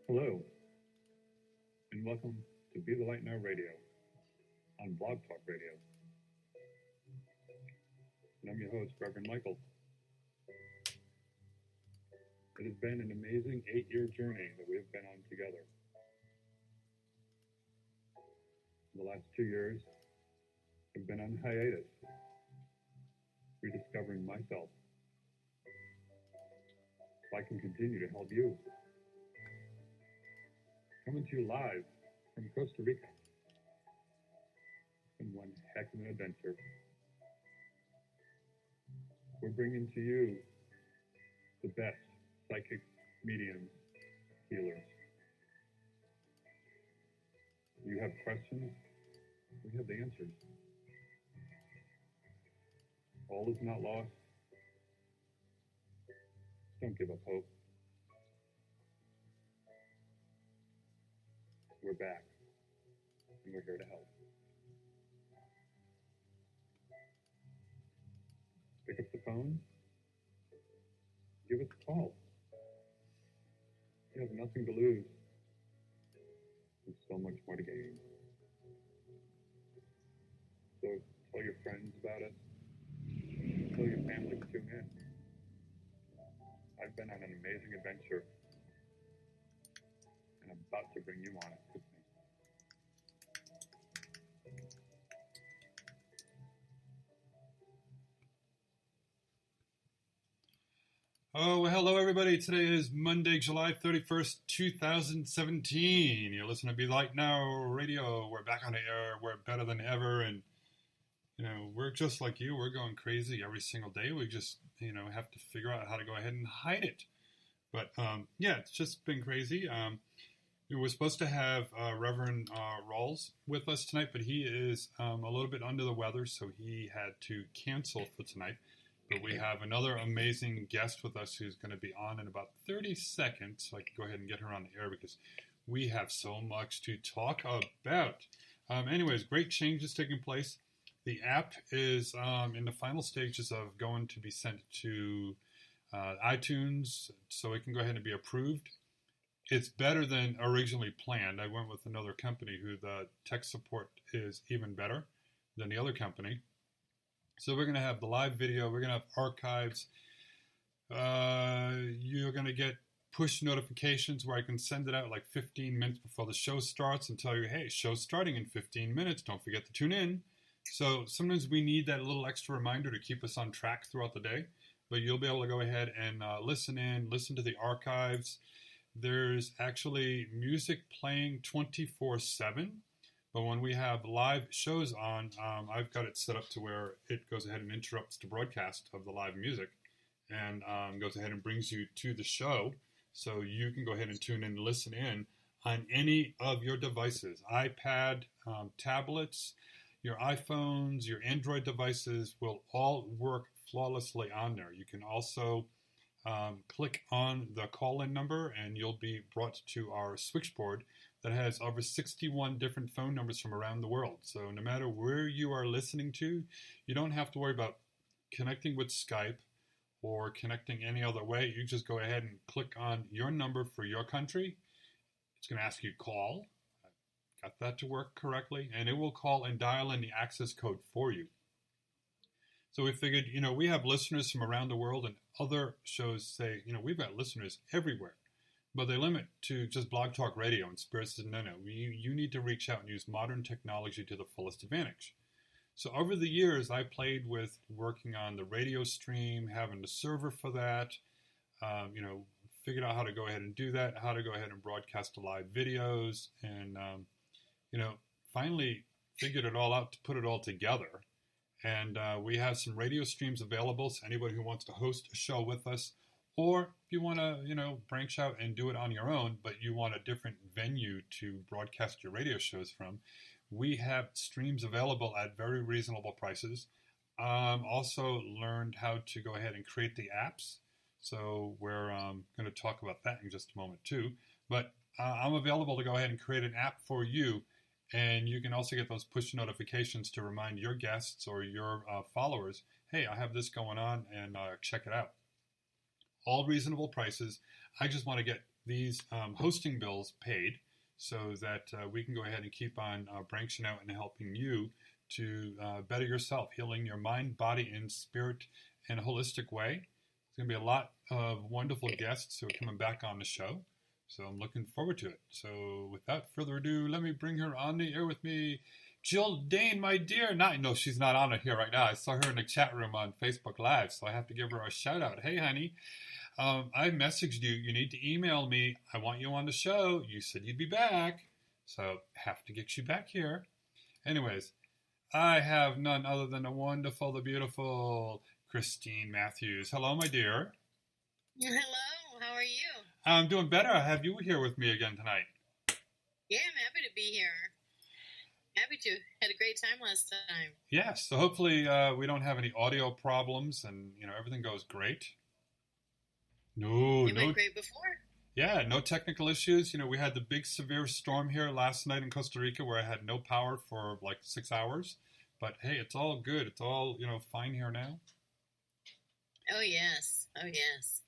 Hello, and welcome to Be the Light Now Radio on Blog Talk Radio. And I'm your host, Reverend Michael. It has been an amazing 8-year journey that we have been on together. The last 2 years have been on hiatus, rediscovering myself, so I can continue to help you. Coming to you live from Costa Rica. It's been one heck of an adventure. We're bringing to you the best psychics, mediums, healers. You have questions, we have the answers. All is not lost. Don't give up hope. We're back, and we're here to help. Pick up the phone, give us a call. You have nothing to lose, and so much more to gain. So tell your friends about us, tell your family to tune in. I've been on an amazing adventure, and I'm about to bring you on it with me. Oh, well, hello, everybody. Today is Monday, July 31st, 2017. You're listening to Be Light Now Radio. We're back on the air. We're better than ever. And, we're just like you. We're going crazy every single day. We just, have to figure out how to go ahead and hide it. But, it's just been crazy. We were supposed to have Reverend Rawls with us tonight, but he is a little bit under the weather, so he had to cancel for tonight. But we have another amazing guest with us who's going to be on in about 30 seconds, so I can go ahead and get her on the air because we have so much to talk about. Anyways, great changes taking place. The app is in the final stages of going to be sent to iTunes, so it can go ahead and be approved. It's better than originally planned. I went with another company who the tech support is even better than the other company. So we're going to have the live video. We're going to have archives. You're going to get push notifications where I can send it out like 15 minutes before the show starts and tell you, hey, show's starting in 15 minutes. Don't forget to tune in. So sometimes we need that little extra reminder to keep us on track throughout the day. But you'll be able to go ahead and listen to the archives. There's actually music playing 24/7. But when we have live shows on, I've got it set up to where it goes ahead and interrupts the broadcast of the live music and goes ahead and brings you to the show. So you can go ahead and tune in and listen in on any of your devices, iPad, tablets, your iPhones, your Android devices will all work flawlessly on there. You can also click on the call-in number and you'll be brought to our switchboard that has over 61 different phone numbers from around the world. So no matter where you are listening to, you don't have to worry about connecting with Skype or connecting any other way. You just go ahead and click on your number for your country. It's going to ask you to call. Got that to work correctly. And it will call and dial in the access code for you. So we figured, we have listeners from around the world, and other shows say, we've got listeners everywhere. But they limit to just Blog Talk Radio, and Spirit says, no, you need to reach out and use modern technology to the fullest advantage. So over the years, I played with working on the radio stream, having the server for that, figured out how to go ahead and do that, how to go ahead and broadcast the live videos, and, finally figured it all out to put it all together. And we have some radio streams available, so anybody who wants to host a show with us, or if you want to, branch out and do it on your own, but you want a different venue to broadcast your radio shows from, we have streams available at very reasonable prices. Also learned how to go ahead and create the apps. So we're going to talk about that in just a moment too. But I'm available to go ahead and create an app for you. And you can also get those push notifications to remind your guests or your followers, hey, I have this going on and check it out. All reasonable prices. I just want to get these hosting bills paid so that we can go ahead and keep on branching out and helping you to better yourself, healing your mind, body, and spirit in a holistic way. There's going to be a lot of wonderful guests who are coming back on the show, so I'm looking forward to it. So without further ado, let me bring her on the air with me. Jill Dane, my dear. No, she's not on it here right now. I saw her in the chat room on Facebook Live, so I have to give her a shout out. Hey, honey, I messaged you. You need to email me. I want you on the show. You said you'd be back, so have to get you back here. Anyways, I have none other than the wonderful, the beautiful Christine Matthews. Hello, my dear. Hello, how are you? I'm doing better. I have you here with me again tonight. Yeah, I'm happy to be here. Happy to. Had a great time last time. Yes, so hopefully we don't have any audio problems and, everything goes great. It went great before. Yeah, no technical issues. We had the big severe storm here last night in Costa Rica where I had no power for like 6 hours. But hey, it's all good. It's all, fine here now. Oh, yes. Oh, yes.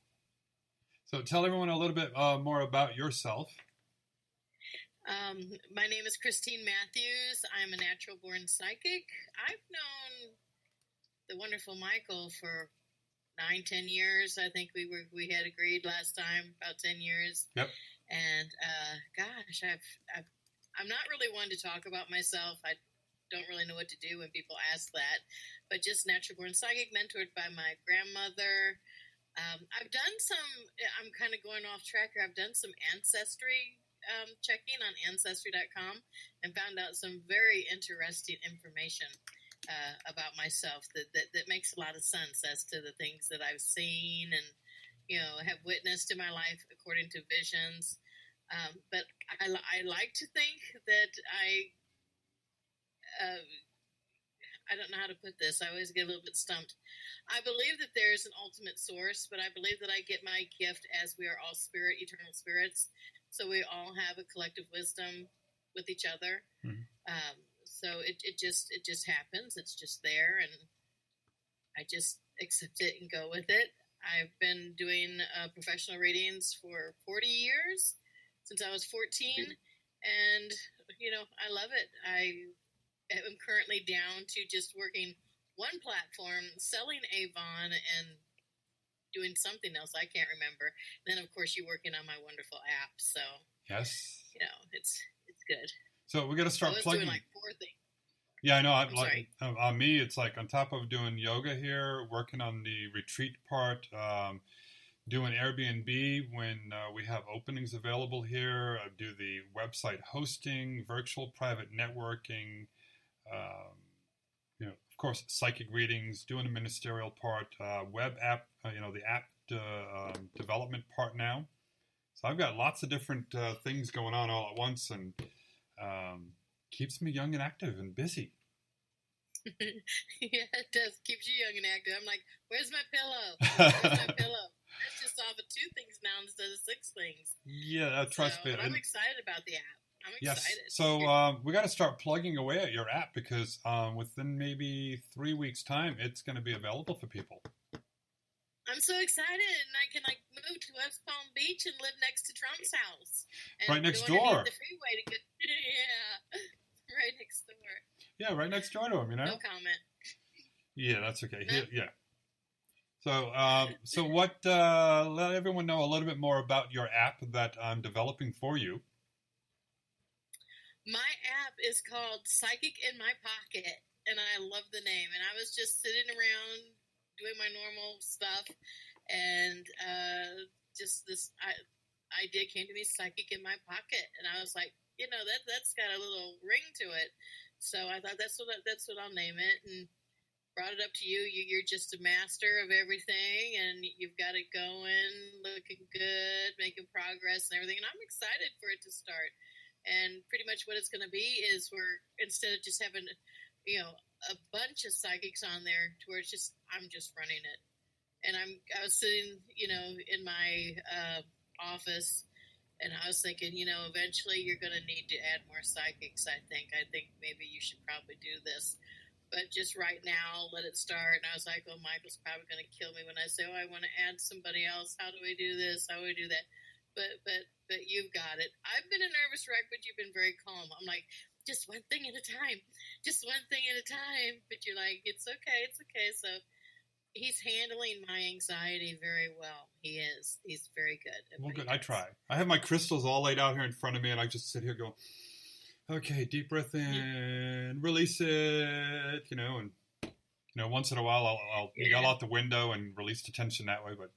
So tell everyone a little bit more about yourself. My name is Christine Matthews. I'm a natural-born psychic. I've known the wonderful Michael for 9-10 years. I think we had agreed last time about 10 years. Yep. And gosh, I'm not really one to talk about myself. I don't really know what to do when people ask that. But just natural-born psychic, mentored by my grandmother. I've done some. I'm kind of going off track here. I've done some ancestry checking on Ancestry.com and found out some very interesting information about myself that makes a lot of sense as to the things that I've seen and have witnessed in my life according to visions. But I like to think that I don't know how to put this. I always get a little bit stumped. I believe that there's an ultimate source, but I believe that I get my gift as we are all eternal spirits. So we all have a collective wisdom with each other. Mm-hmm. So it just happens. It's just there, and I just accept it and go with it. I've been doing professional readings for 40 years, since I was 14, and I love it. I am currently down to just working one platform, selling Avon, and doing something else I can't remember. And then, of course, you're working on my wonderful app. So yes, it's good. So we got to start plugging. Doing like 4 things. Yeah, I know. On me, it's like on top of doing yoga here, working on the retreat part, doing Airbnb when we have openings available here. I do the website hosting, virtual private networking. Of course, psychic readings, doing the ministerial part, web app, the app development part now. So I've got lots of different things going on all at once, and keeps me young and active and busy. Yeah, it does. Keeps you young and active. I'm like, where's my pillow? Where's my pillow? That's just off of 2 things now instead of 6 things. Yeah, trust me. But I'm excited about the app. I'm excited. Yes. So we got to start plugging away at your app because within maybe 3 weeks' time, it's going to be available for people. I'm so excited, and I can move to West Palm Beach and live next to Trump's house. And right next door. The freeway to get, yeah, right next door. Yeah, right next door to him. No comment. Yeah, that's okay. No. Yeah. So what? Let everyone know a little bit more about your app that I'm developing for you. My app is called Psychic in My Pocket, and I love the name. And I was just sitting around doing my normal stuff, and just this idea came to me, Psychic in My Pocket, and I was like, that's got a little ring to it. So I thought that's what I'll name it, and brought it up to you. You're just a master of everything, and you've got it going, looking good, making progress and everything. And I'm excited for it to start. And pretty much what it's going to be is instead of just having, a bunch of psychics on there to where I'm just running it. And I was sitting, in my office, and I was thinking, eventually you're going to need to add more psychics, I think. I think maybe you should probably do this. But just right now, let it start. And I was like, Michael's probably going to kill me when I say, I want to add somebody else. How do we do this? How do we do that? but you've got it. I've been a nervous wreck, but you've been very calm. I'm like, just one thing at a time, just one thing at a time. But you're like, it's okay, it's okay. So he's handling my anxiety very well. He is. He's very good. Well, good. I try. I have my crystals all laid out here in front of me, and I just sit here, go, okay, deep breath in, release it, and once in a while I'll yell out the window and release the tension that way. But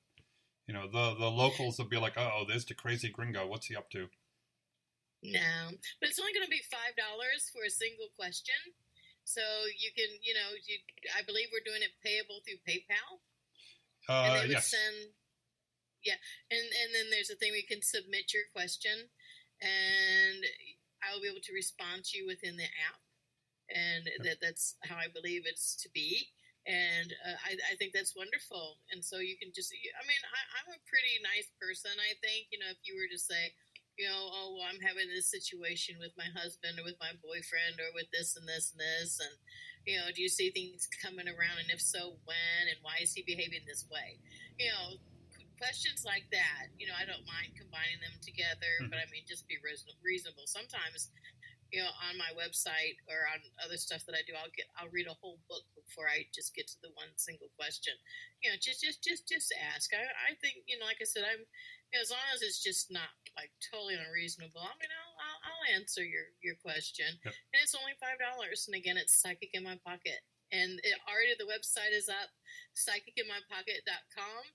the locals will be like, oh, there's the crazy gringo. What's he up to? No, but it's only going to be $5 for a single question. So you can, I believe we're doing it payable through PayPal. And they would yes. And then there's a thing where you can submit your question, and I will be able to respond to you within the app. And that's how I believe it's to be. And I think that's wonderful. And so you can just, I'm a pretty nice person, I think. If you were to say, oh, well, I'm having this situation with my husband or with my boyfriend or with this and this and this. And, do you see things coming around? And if so, when? And why is he behaving this way? Questions like that, I don't mind combining them together, but just be reasonable. Sometimes, on my website or on other stuff that I do, I'll read a whole book before I just get to the one single question. Just ask. I think, like I said, I'm, as long as it's just not like totally unreasonable, I'll answer your question. Yep. And it's only $5. And again, it's Psychic in My Pocket. And already the website is up, psychicinmypocket.com.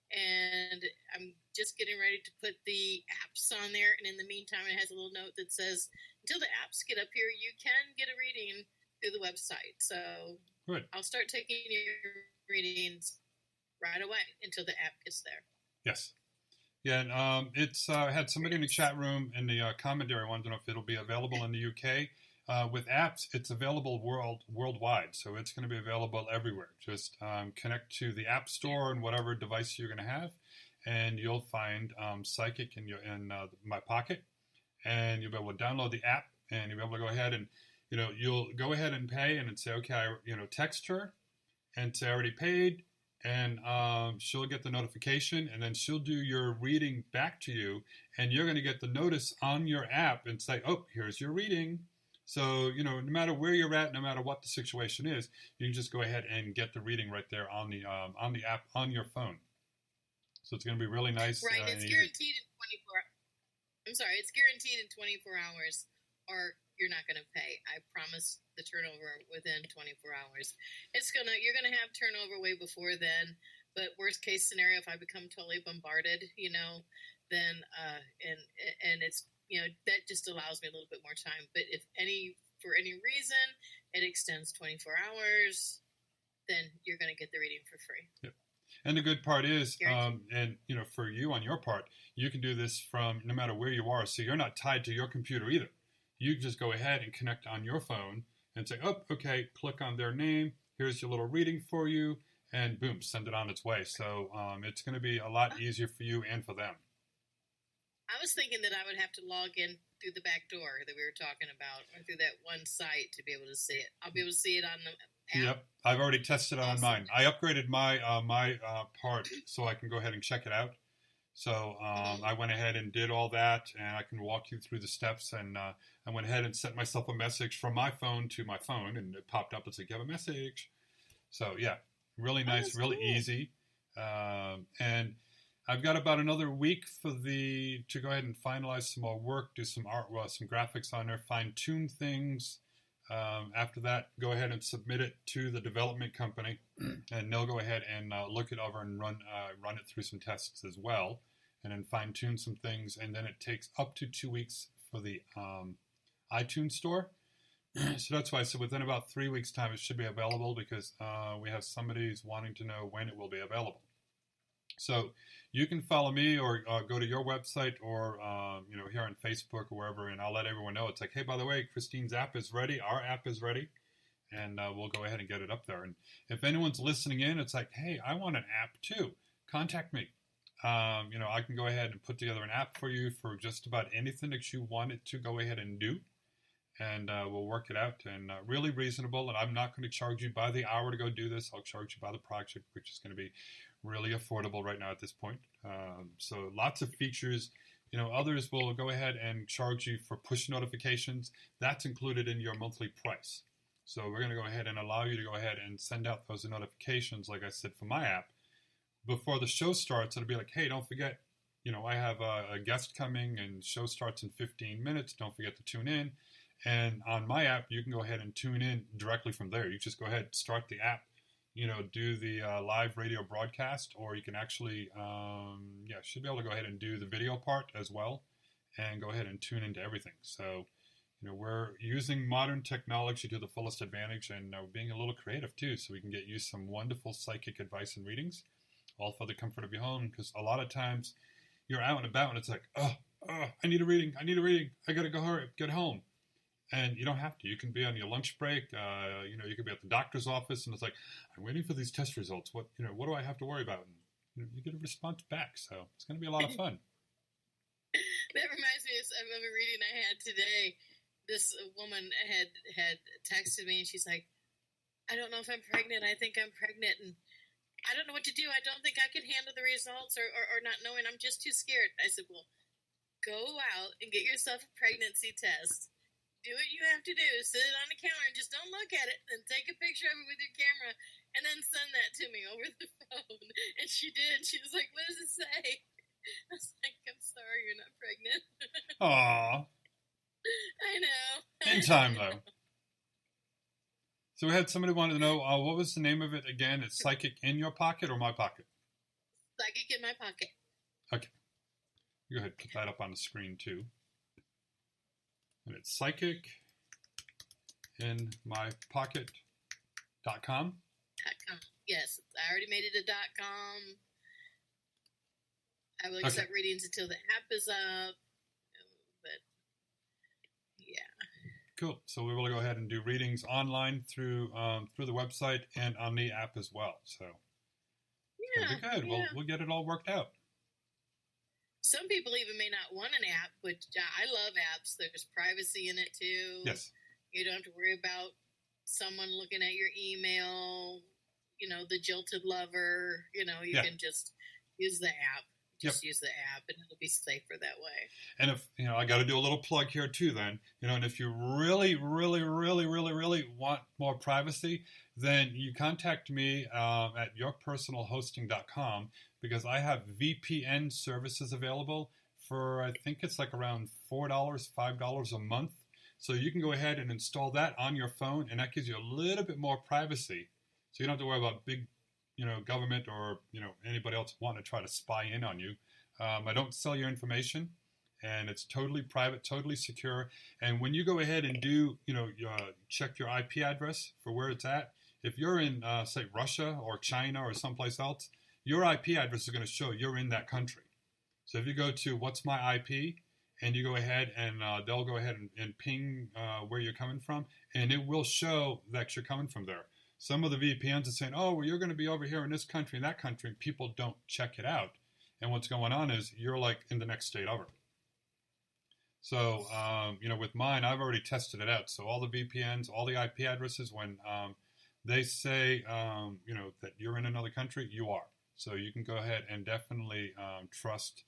And I'm just getting ready to put the apps on there. And in the meantime, it has a little note that says, until the apps get up here, you can get a reading through the website. So good. I'll start taking your readings right away until the app gets there. Yes. Yeah, and it's had somebody in the chat room in the commentary wanted to know if it'll be available in the UK. With apps, it's available worldwide, so it's going to be available everywhere. Just connect to the App Store and whatever device you're going to have, and you'll find Psychic in My Pocket, and you'll be able to download the app, and you'll be able to go ahead and you'll go ahead and pay, and then say, okay, text her and say I already paid, and she'll get the notification, and then she'll do your reading back to you, and you're going to get the notice on your app and say, oh, here's your reading. So, no matter where you're at, no matter what the situation is, you can just go ahead and get the reading right there on the app on your phone. So it's going to be really nice. Right, it's guaranteed in 24 hours. I'm sorry, it's guaranteed in 24 hours or you're not going to pay. I promise the turnover within 24 hours. You're going to have turnover way before then, but worst case scenario, if I become totally bombarded, then, and it's, that just allows me a little bit more time. But for any reason, it extends 24 hours, then you're going to get the reading for free. Yep. And the good part is, for you on your part, you can do this from no matter where you are. So you're not tied to your computer either. You just go ahead and connect on your phone and say, oh, okay, click on their name. Here's your little reading for you. And boom, send it on its way. So it's going to be a lot easier for you and for them. I was thinking that I would have to log in through the back door that we were talking about, or through that one site to be able to see it. I'll be able to see it on the app. Yep, I've already tested it on mine. I upgraded my part so I can go ahead and check it out. So I went ahead and did all that, and I can walk you through the steps. And I went ahead and sent myself a message from my phone to my phone, and it popped up and said, "You have a message." So yeah, really nice, really cool. Easy, and I've got about another week to go ahead and finalize some more work, do some art, some graphics on there, fine tune things. After that, go ahead and submit it to the development company, and they'll go ahead and look it over and run it through some tests as well, and then fine tune some things. And then it takes up to 2 weeks for the iTunes store. So that's why I said within about 3 weeks' time it should be available, because we have somebody who's wanting to know when it will be available. So you can follow me or go to your website or here on Facebook or wherever, and I'll let everyone know. It's like, hey, by the way, Christine's app is ready. Our app is ready, and we'll go ahead and get it up there. And if anyone's listening in, it's like, hey, I want an app too. Contact me. I can go ahead and put together an app for you for just about anything that you want it to go ahead and do. And we'll work it out, and really reasonable. And I'm not going to charge you by the hour to go do this. I'll charge you by the project, which is going to be really affordable right now at this point. So lots of features. Others will go ahead and charge you for push notifications. That's included in your monthly price. So we're going to go ahead and allow you to go ahead and send out those notifications, like I said, for my app. Before the show starts, it'll be like, hey, don't forget, I have a guest coming and show starts in 15 minutes. Don't forget to tune in. And on my app, you can go ahead and tune in directly from there. You just go ahead, start the app, do the live radio broadcast, or you can actually, should be able to go ahead and do the video part as well and go ahead and tune into everything. So, we're using modern technology to the fullest advantage, and we're being a little creative too, so we can get you some wonderful psychic advice and readings, all for the comfort of your home, because a lot of times you're out and about and it's like, oh, I need a reading, I gotta go hurry, get home. And you don't have to. You can be on your lunch break. You can be at the doctor's office, and it's like, I'm waiting for these test results. What do I have to worry about? And you get a response back, so it's going to be a lot of fun. That reminds me of a reading I had today. This woman had texted me, and she's like, I don't know if I'm pregnant. I think I'm pregnant, and I don't know what to do. I don't think I can handle the results or not knowing. I'm just too scared. I said, well, go out and get yourself a pregnancy test. Do what you have to do. Sit it on the counter and just don't look at it. Then take a picture of it with your camera and then send that to me over the phone. And she did. She was like, what does it say? I was like, I'm sorry, you're not pregnant. Aww. I know. In time, though. So we had somebody wanted to know, what was the name of it again? It's Psychic in Your Pocket or My Pocket? Psychic in My Pocket. Okay. Go ahead, put that up on the screen, too. And it's psychicinmypocket.com. Yes, I already made it a .com. I will accept readings until the app is up. But, yeah. Cool. So we will go ahead and do readings online through the website and on the app as well. So yeah, it'll be good. Yeah. We'll get it all worked out. Some people even may not want an app, but I love apps. There's privacy in it, too. Yes. You don't have to worry about someone looking at your email, the jilted lover. You can just use the app. Use the app, and it'll be safer that way. And if, I got to do a little plug here, too, then. And if you really, really, really, really, really want more privacy, then you contact me at yourpersonalhosting.com, because I have VPN services available for, I think it's like around $4, $5 a month. So you can go ahead and install that on your phone, and that gives you a little bit more privacy. So you don't have to worry about big, government or, anybody else wanting to try to spy in on you. I don't sell your information, and it's totally private, totally secure. And when you go ahead and do, check your IP address for where it's at, if you're in, say, Russia or China or someplace else, your IP address is going to show you're in that country. So if you go to What's My IP, and you go ahead and they'll go ahead and ping where you're coming from, and it will show that you're coming from there. Some of the VPNs are saying, oh, well, you're going to be over here in this country and that country, and people don't check it out. And what's going on is you're like in the next state over. So, with mine, I've already tested it out. So all the VPNs, all the IP addresses, when they say, that you're in another country, you are. So you can go ahead and definitely trust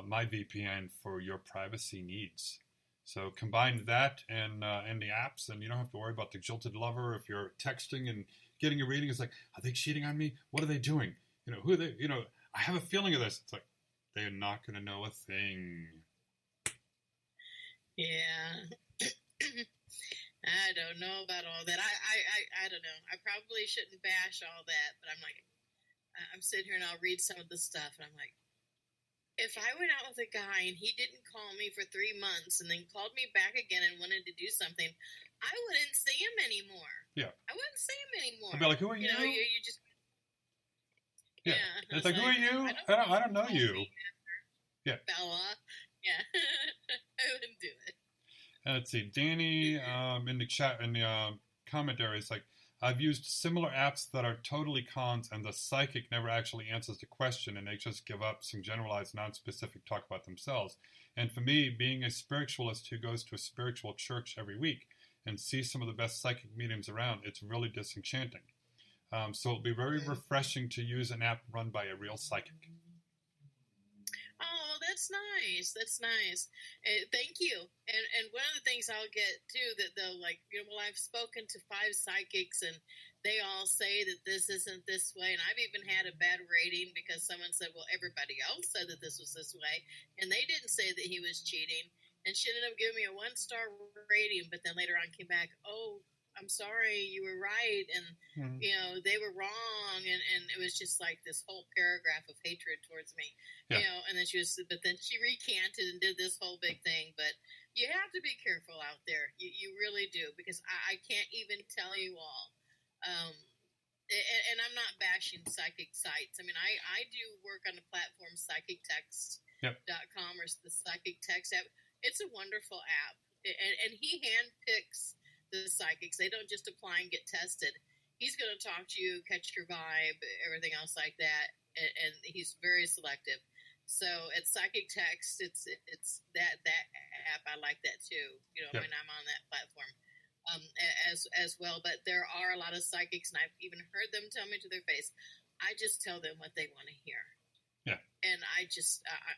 my VPN for your privacy needs. So combine that and the apps, and you don't have to worry about the jilted lover. If you're texting and getting a reading, it's like, are they cheating on me? What are they doing? Who are they? I have a feeling of this. It's like, they're not going to know a thing. Yeah. I don't know about all that. I don't know. I probably shouldn't bash all that, but I'm like, I'm sitting here and I'll read some of the stuff, and I'm like, if I went out with a guy and he didn't call me for 3 months and then called me back again and wanted to do something, I wouldn't see him anymore. Yeah. I wouldn't see him anymore. I'd be like, who are you? You just... Yeah. It's like, who are you? I don't know you. Yeah. Bella. Yeah. I wouldn't do it. Let's see. Danny in the chat, in the comment area, is like, I've used similar apps that are totally cons, and the psychic never actually answers the question, and they just give up some generalized, non-specific talk about themselves. And for me, being a spiritualist who goes to a spiritual church every week and sees some of the best psychic mediums around, it's really disenchanting. So it'll be very refreshing to use an app run by a real psychic. Oh, that's nice. That's nice. Thank you. And one of the things I'll get too that they'll like, well, I've spoken to 5 psychics and they all say that this isn't this way. And I've even had a bad rating because someone said, well, everybody else said that this was this way, and they didn't say that he was cheating. And she ended up giving me a 1-star rating, but then later on came back, oh, I'm sorry, you were right, and they were wrong, and it was just like this whole paragraph of hatred towards me, and then but then she recanted and did this whole big thing. But you have to be careful out there, you really do, because I can't even tell you all, and I'm not bashing psychic sites. I mean, I do work on the platform psychictext.com or the Psychic Text app. It's a wonderful app, and he handpicks the psychics. They don't just apply and get tested. He's going to talk to you, catch your vibe, everything else like that, and he's very selective. So at Psychic Text, it's that app. I like that too. When I'm on that platform, as well. But there are a lot of psychics, and I've even heard them tell me to their face. I just tell them what they want to hear. Yeah. And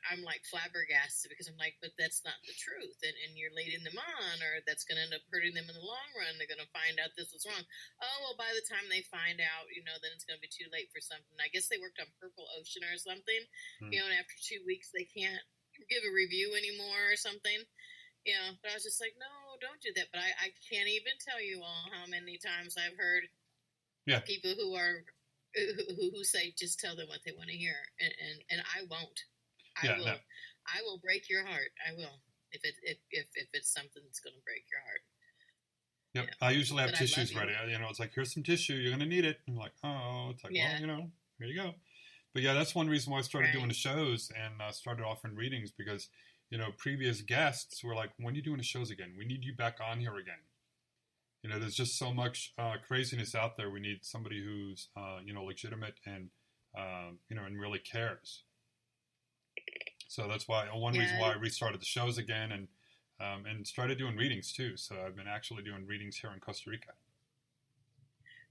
I'm like flabbergasted because I'm like, but that's not the truth. And you're leading them on, or that's going to end up hurting them in the long run. They're going to find out this was wrong. Oh, well, by the time they find out, then it's going to be too late for something. I guess they worked on Purple Ocean or something, and after 2 weeks, they can't give a review anymore or something. But I was just like, no, don't do that. But I can't even tell you all how many times I've heard people who say just tell them what they want to hear, and I won't. I will break your heart. I will if it's something that's going to break your heart. Yep. I usually have tissues ready. It's like, here's some tissue. You're going to need it. And I'm like, oh, it's like, well, here you go. But yeah, that's one reason why I started doing the shows and started offering readings, because previous guests were like, when are you doing the shows again? We need you back on here again. There's just so much craziness out there. We need somebody who's, legitimate and, and really cares. So that's why one reason why I restarted the shows again and started doing readings too. So I've been actually doing readings here in Costa Rica.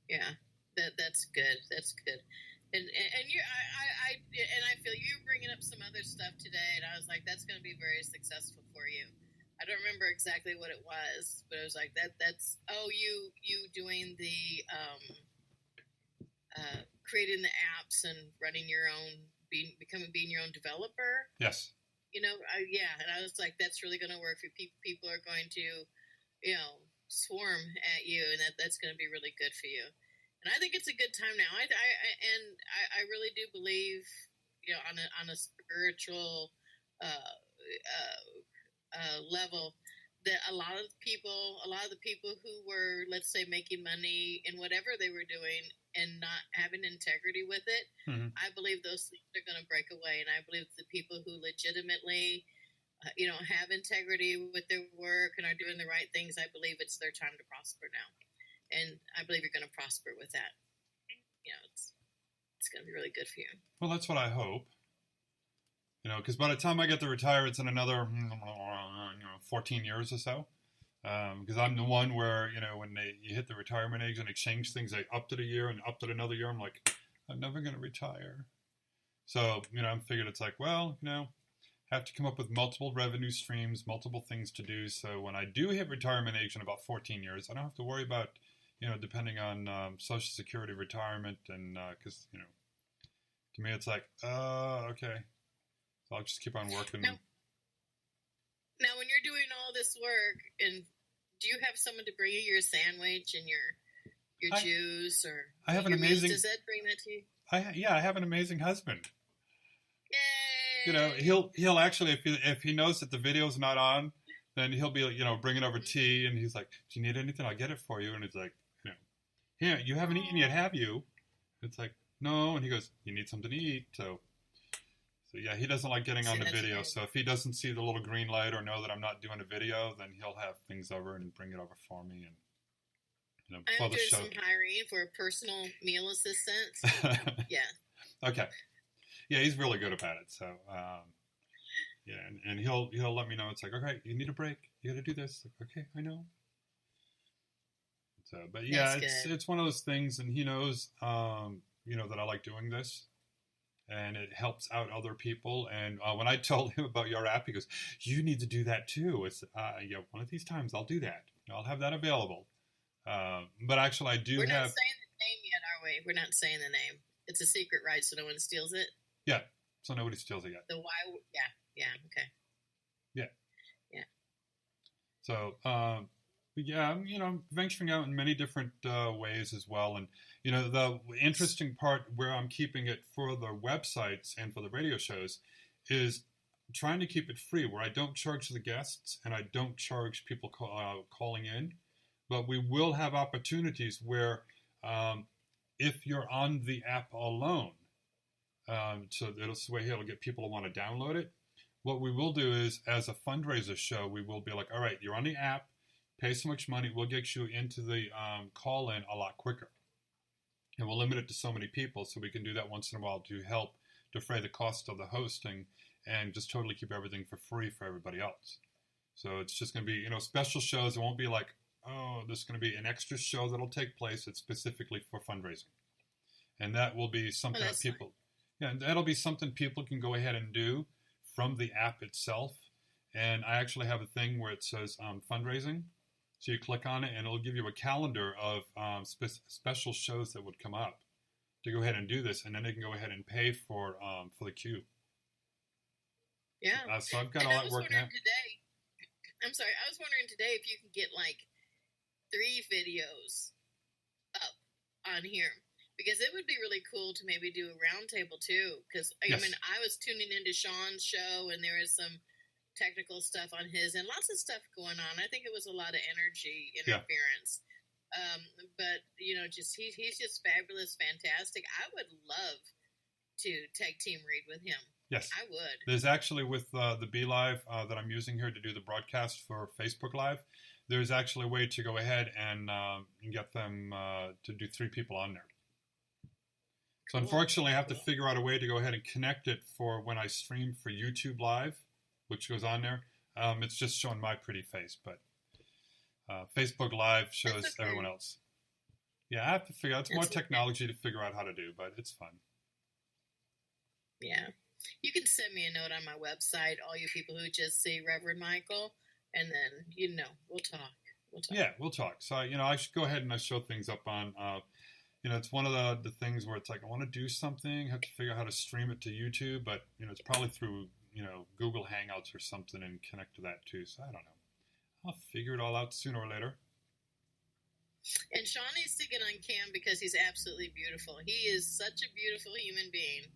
Yeah, that's good. That's good. And I feel you're bringing up some other stuff today, and I was like, that's going to be very successful for you. I don't remember exactly what it was, but it was like that's you doing the creating the apps and running your own, being your own developer. Yes. And I was like, that's really going to work for people are going to, swarm at you, and that's going to be really good for you. And I think it's a good time now. I really do believe, on a spiritual level, that a lot of the people who were, let's say, making money in whatever they were doing and not having integrity with it, I believe those things are going to break away. And I believe the people who legitimately, have integrity with their work and are doing the right things, I believe it's their time to prosper now. And I believe you're going to prosper with that. It's going to be really good for you. Well, that's what I hope. Because by the time I get to retire, it's in another 14 years or so. Because I'm the one where, when you hit the retirement age and they change things, they upped it a year and upped it another year. I'm like, I'm never going to retire. So, I'm figured it's like, well, have to come up with multiple revenue streams, multiple things to do. So when I do hit retirement age in about 14 years, I don't have to worry about, depending on Social Security retirement. And because, to me, it's like, okay. So I'll just keep on working. Now, when you're doing all this work, and do you have someone to bring you your sandwich and your juice, or I have an amazing. Does that bring that to you? I have an amazing husband. Yay! He'll actually, if he knows that the video's not on, then he'll be bringing over tea, and he's like, "Do you need anything? I'll get it for you." And it's like, here, you haven't eaten yet, have you? It's like, no. And he goes, "You need something to eat." So yeah, he doesn't like getting on the video. Good. So if he doesn't see the little green light or know that I'm not doing a video, then he'll have things over and bring it over for me. And I'm doing some hiring for a personal meal assistant. Yeah. Okay. Yeah, he's really good about it. So and he'll let me know. It's like, okay, you need a break. You got to do this. Like, okay, I know. So, but yeah, That's good. it's one of those things, and he knows, that I like doing this, and it helps out other people. And when I told him about your app, he goes, "You need to do that too." It's one of these times I'll do that. I'll have that available. But actually, I do We're have. not saying the name yet, are we? We're not saying the name. It's a secret, right? So no one steals it. Yeah, so nobody steals it yet. The why? Yeah. Okay. Yeah. Yeah. So, yeah, I'm venturing out in many different ways as well. And, the interesting part where I'm keeping it for the websites and for the radio shows is trying to keep it free, where I don't charge the guests and I don't charge people calling in. But we will have opportunities where if you're on the app alone, so it'll get people to want to download it. What we will do is, as a fundraiser show, we will be like, all right, you're on the app, pay so much money, we'll get you into the call-in a lot quicker. And we'll limit it to so many people, so we can do that once in a while to help defray the cost of the hosting and just totally keep everything for free for everybody else. So it's just going to be, special shows. It won't be like, oh, there's going to be an extra show that'll take place. It's specifically for fundraising. And that will be something that people, and that'll be something people can go ahead and do from the app itself. And I actually have a thing where it says fundraising. So you click on it and it'll give you a calendar of special shows that would come up to go ahead and do this. And then they can go ahead and pay for the queue. Yeah. So I've got all that working out. I was wondering today if you can get like 3 videos up on here. Because it would be really cool to maybe do a roundtable too. Because Yes. I was tuning into Sean's show, and there was some technical stuff on his, and lots of stuff going on. I think it was a lot of energy interference. But just he's just fabulous, fantastic. I would love to tag team read with him. Yes, I would. There's actually with the Be Live that I'm using here to do the broadcast for Facebook Live. There's actually a way to go ahead and get them to do 3 people on there. So unfortunately, I have to figure out a way to go ahead and connect it for when I stream for YouTube Live, which goes on there. It's just showing my pretty face, but Facebook Live shows everyone else. Yeah, I have to figure out. It's more technology to figure out how to do, but it's fun. Yeah. You can send me a note on my website, all you people who just see Reverend Michael, and then, we'll talk. Yeah, we'll talk. So, I should go ahead and I show things up on... it's one of the things where it's like, I want to do something, have to figure out how to stream it to YouTube, but, it's probably through, Google Hangouts or something and connect to that too. So I don't know. I'll figure it all out sooner or later. And Sean needs to get on cam because he's absolutely beautiful. He is such a beautiful human being.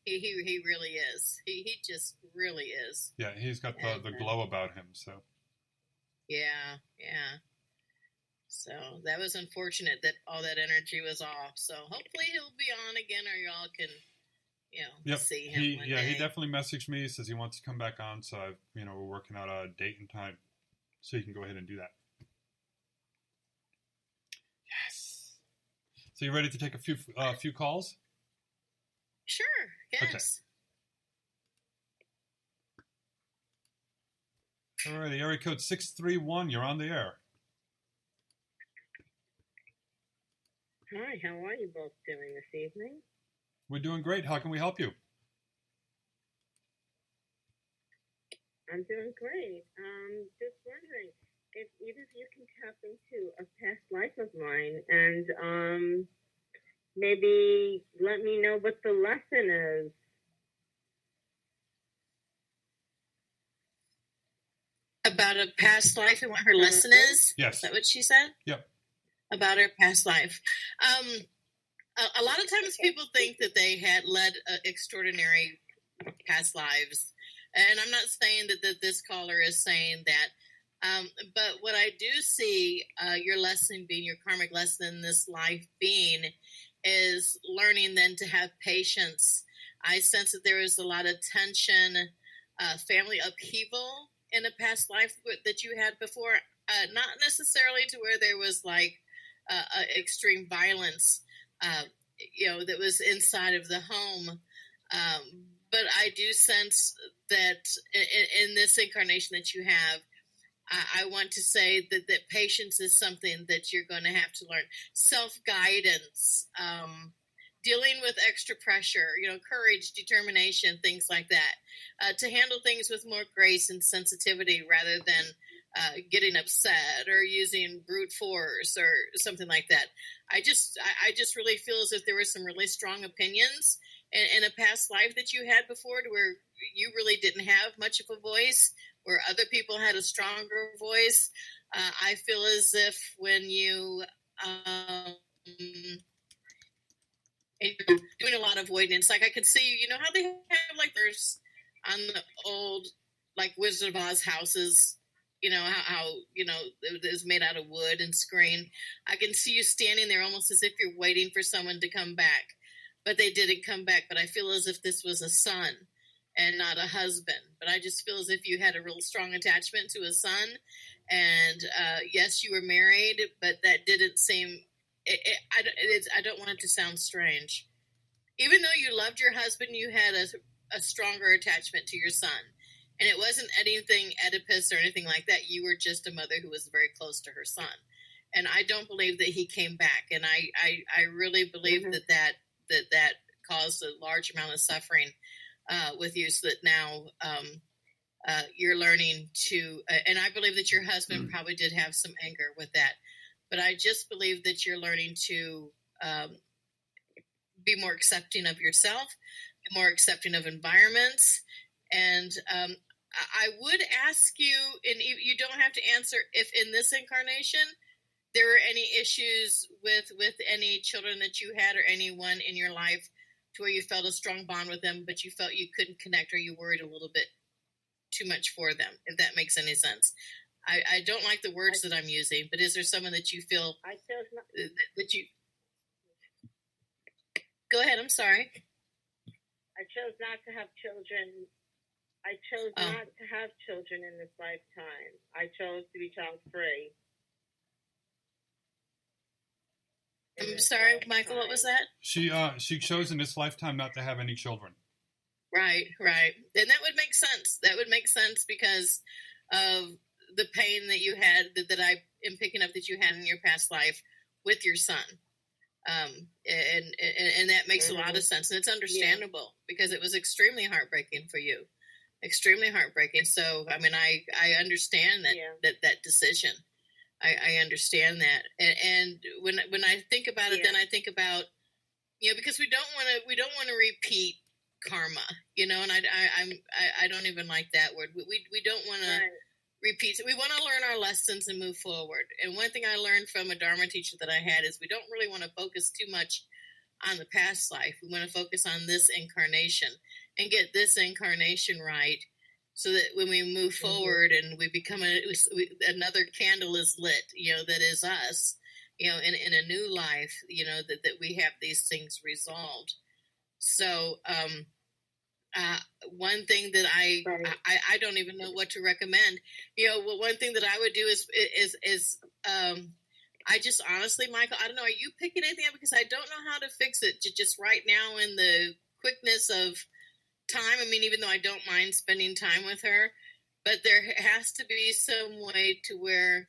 He really is. He just really is. Yeah, he's got the glow about him, so. Yeah. So that was unfortunate that all that energy was off. So hopefully he'll be on again, or y'all can, see him one day. He definitely messaged me. He says he wants to come back on. So we're working out a date and time, so you can go ahead and do that. Yes. So you ready to take a few calls? Sure. Yes. Okay. All right. The area code 631. You're on the air. Hi, how are you both doing this evening? We're doing great. How can we help you? I'm doing great. Just wondering if either of you can tap into a past life of mine and maybe let me know what the lesson is. About a past life and what her lesson is? Yes. Is that what she said? Yep. About her past life. A lot of times people think that they had led extraordinary past lives. And I'm not saying that this caller is saying that. But what I do see your lesson being, your karmic lesson in this life being, is learning then to have patience. I sense that there is a lot of tension, family upheaval in a past life that you had before. Not necessarily to where there was like extreme violence, that was inside of the home. But I do sense that in this incarnation that you have, I want to say that patience is something that you're going to have to learn. Self-guidance, dealing with extra pressure, courage, determination, things like that, to handle things with more grace and sensitivity rather than getting upset or using brute force or something like that. I just really feel as if there were some really strong opinions in a past life that you had before, to where you really didn't have much of a voice, where other people had a stronger voice. I feel as if when you and you're doing a lot of avoidance, like I could see, how they have like there's on the old like Wizard of Oz houses, how it is made out of wood and screen. I can see you standing there almost as if you're waiting for someone to come back, but they didn't come back. But I feel as if this was a son and not a husband. But I just feel as if you had a real strong attachment to a son. And yes, you were married, but that didn't seem. I don't want it to sound strange. Even though you loved your husband, you had a stronger attachment to your son. And it wasn't anything Oedipus or anything like that. You were just a mother who was very close to her son. And I don't believe that he came back. And I really believe that caused a large amount of suffering with you, so that now you're learning to, and I believe that your husband probably did have some anger with that. But I just believe that you're learning to be more accepting of yourself, be more accepting of environments. And I would ask you, and you don't have to answer, if in this incarnation there were any issues with any children that you had or anyone in your life to where you felt a strong bond with them, but you felt you couldn't connect, or you worried a little bit too much for them, if that makes any sense. I don't like the words that I'm using, but is there someone that you feel that you... Go ahead, I'm sorry. I chose not to have children. I chose not to have children in this lifetime. I chose to be child-free. I'm sorry, Michael, what was that? She chose in this lifetime not to have any children. Right. And that would make sense. That would make sense because of the pain that you had, that I am picking up that you had in your past life with your son. And that makes a lot of sense. And it's understandable because it was extremely heartbreaking for you. Extremely heartbreaking. So, I mean, I understand that decision. I understand that. And when I think about it, then I think about, because we don't want to repeat karma, and I don't even like that word. We don't want to repeat it. We want to learn our lessons and move forward. And one thing I learned from a Dharma teacher that I had is we don't really want to focus too much on the past life. We want to focus on this incarnation and get this incarnation right, so that when we move forward and we become another candle is lit, that is us, in a new life, that we have these things resolved. So, one thing that I don't even know what to recommend. One thing that I would do is I just honestly, Michael, I don't know. Are you picking anything up? Because I don't know how to fix it just right now in the quickness of time. I mean, even though I don't mind spending time with her, but there has to be some way to where,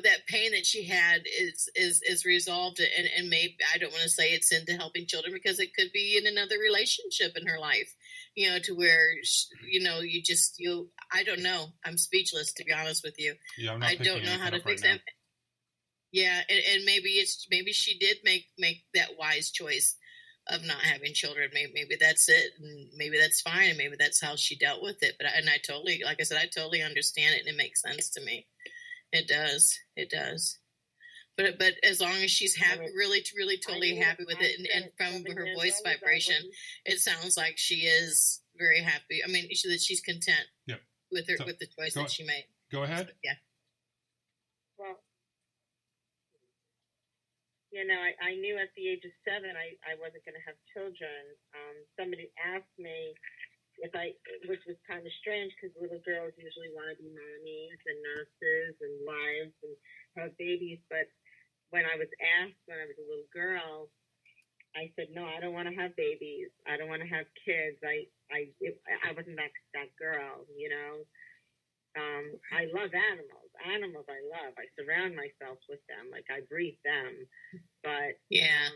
that pain that she had is resolved, and maybe, I don't want to say it's into helping children, because it could be in another relationship in her life, to where, I don't know. I'm speechless, to be honest with you. Yeah, I'm not I don't know how to fix that. Yeah. And maybe she did make that wise choice of not having children. Maybe that's it, and maybe that's fine, and maybe that's how she dealt with it. But I totally, like I said, I totally understand it, and it makes sense to me. It does. But as long as she's happy, really totally happy with it, and from her voice vibration, it sounds like she is very happy. I mean, that she's content. Yep. With the choice that she made. Go ahead. Yeah. Well, I knew at the age of 7 I wasn't going to have children. Somebody asked me which was kind of strange, because little girls usually want to be mommies and nurses and wives and have babies. But when I was asked when I was a little girl, I said, no, I don't want to have babies. I don't want to have kids. I wasn't that girl, I love animals. Animals I love. I surround myself with them. Like I breathe them. But Yeah.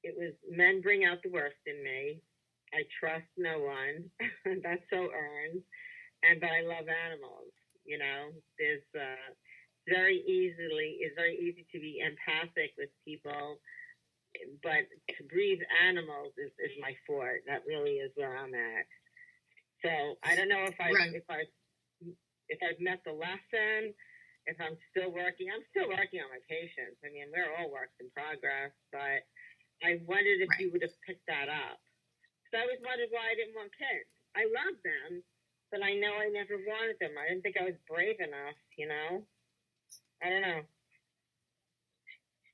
it was men bring out the worst in me. I trust no one. That's so earned. But I love animals. You know, there's it's very easy to be empathic with people, but to breathe animals is my fort. That really is where I'm at. So I don't know if I've met the lesson, if I'm still working. I'm still working on my patients. I mean, we're all works in progress, but I wondered if you would have picked that up. So I always wondered why I didn't want kids. I love them, but I know I never wanted them. I didn't think I was brave enough, you know? I don't know.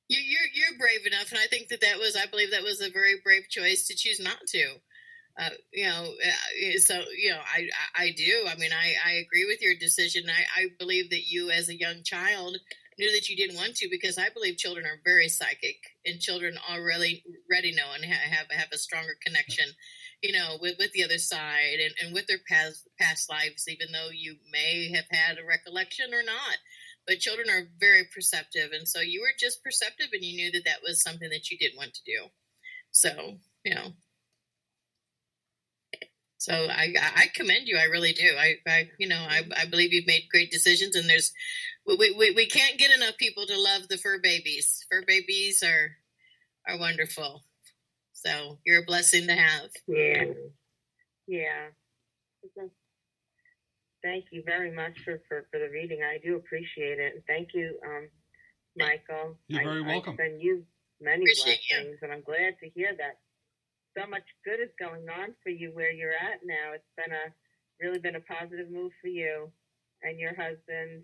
You're brave enough, and I think I believe that was a very brave choice to choose not to. I do. I mean, I agree with your decision. I believe that you, as a young child, knew that you didn't want to, because I believe children are very psychic, and children already know and have a stronger connection, with the other side and with their past lives, even though you may have had a recollection or not. But children are very perceptive, and so you were just perceptive, and you knew that was something that you didn't want to do. So, So I commend you. I really do. I believe you've made great decisions, and we can't get enough people to love the fur babies. Fur babies are wonderful. So you're a blessing to have. Yeah. Thank you very much for the reading. I do appreciate it. And thank you, Michael. You're very welcome. I send you many Appreciate blessings, and I'm glad to hear that so much good is going on for you where you're at now. It's really been a positive move for you and your husband.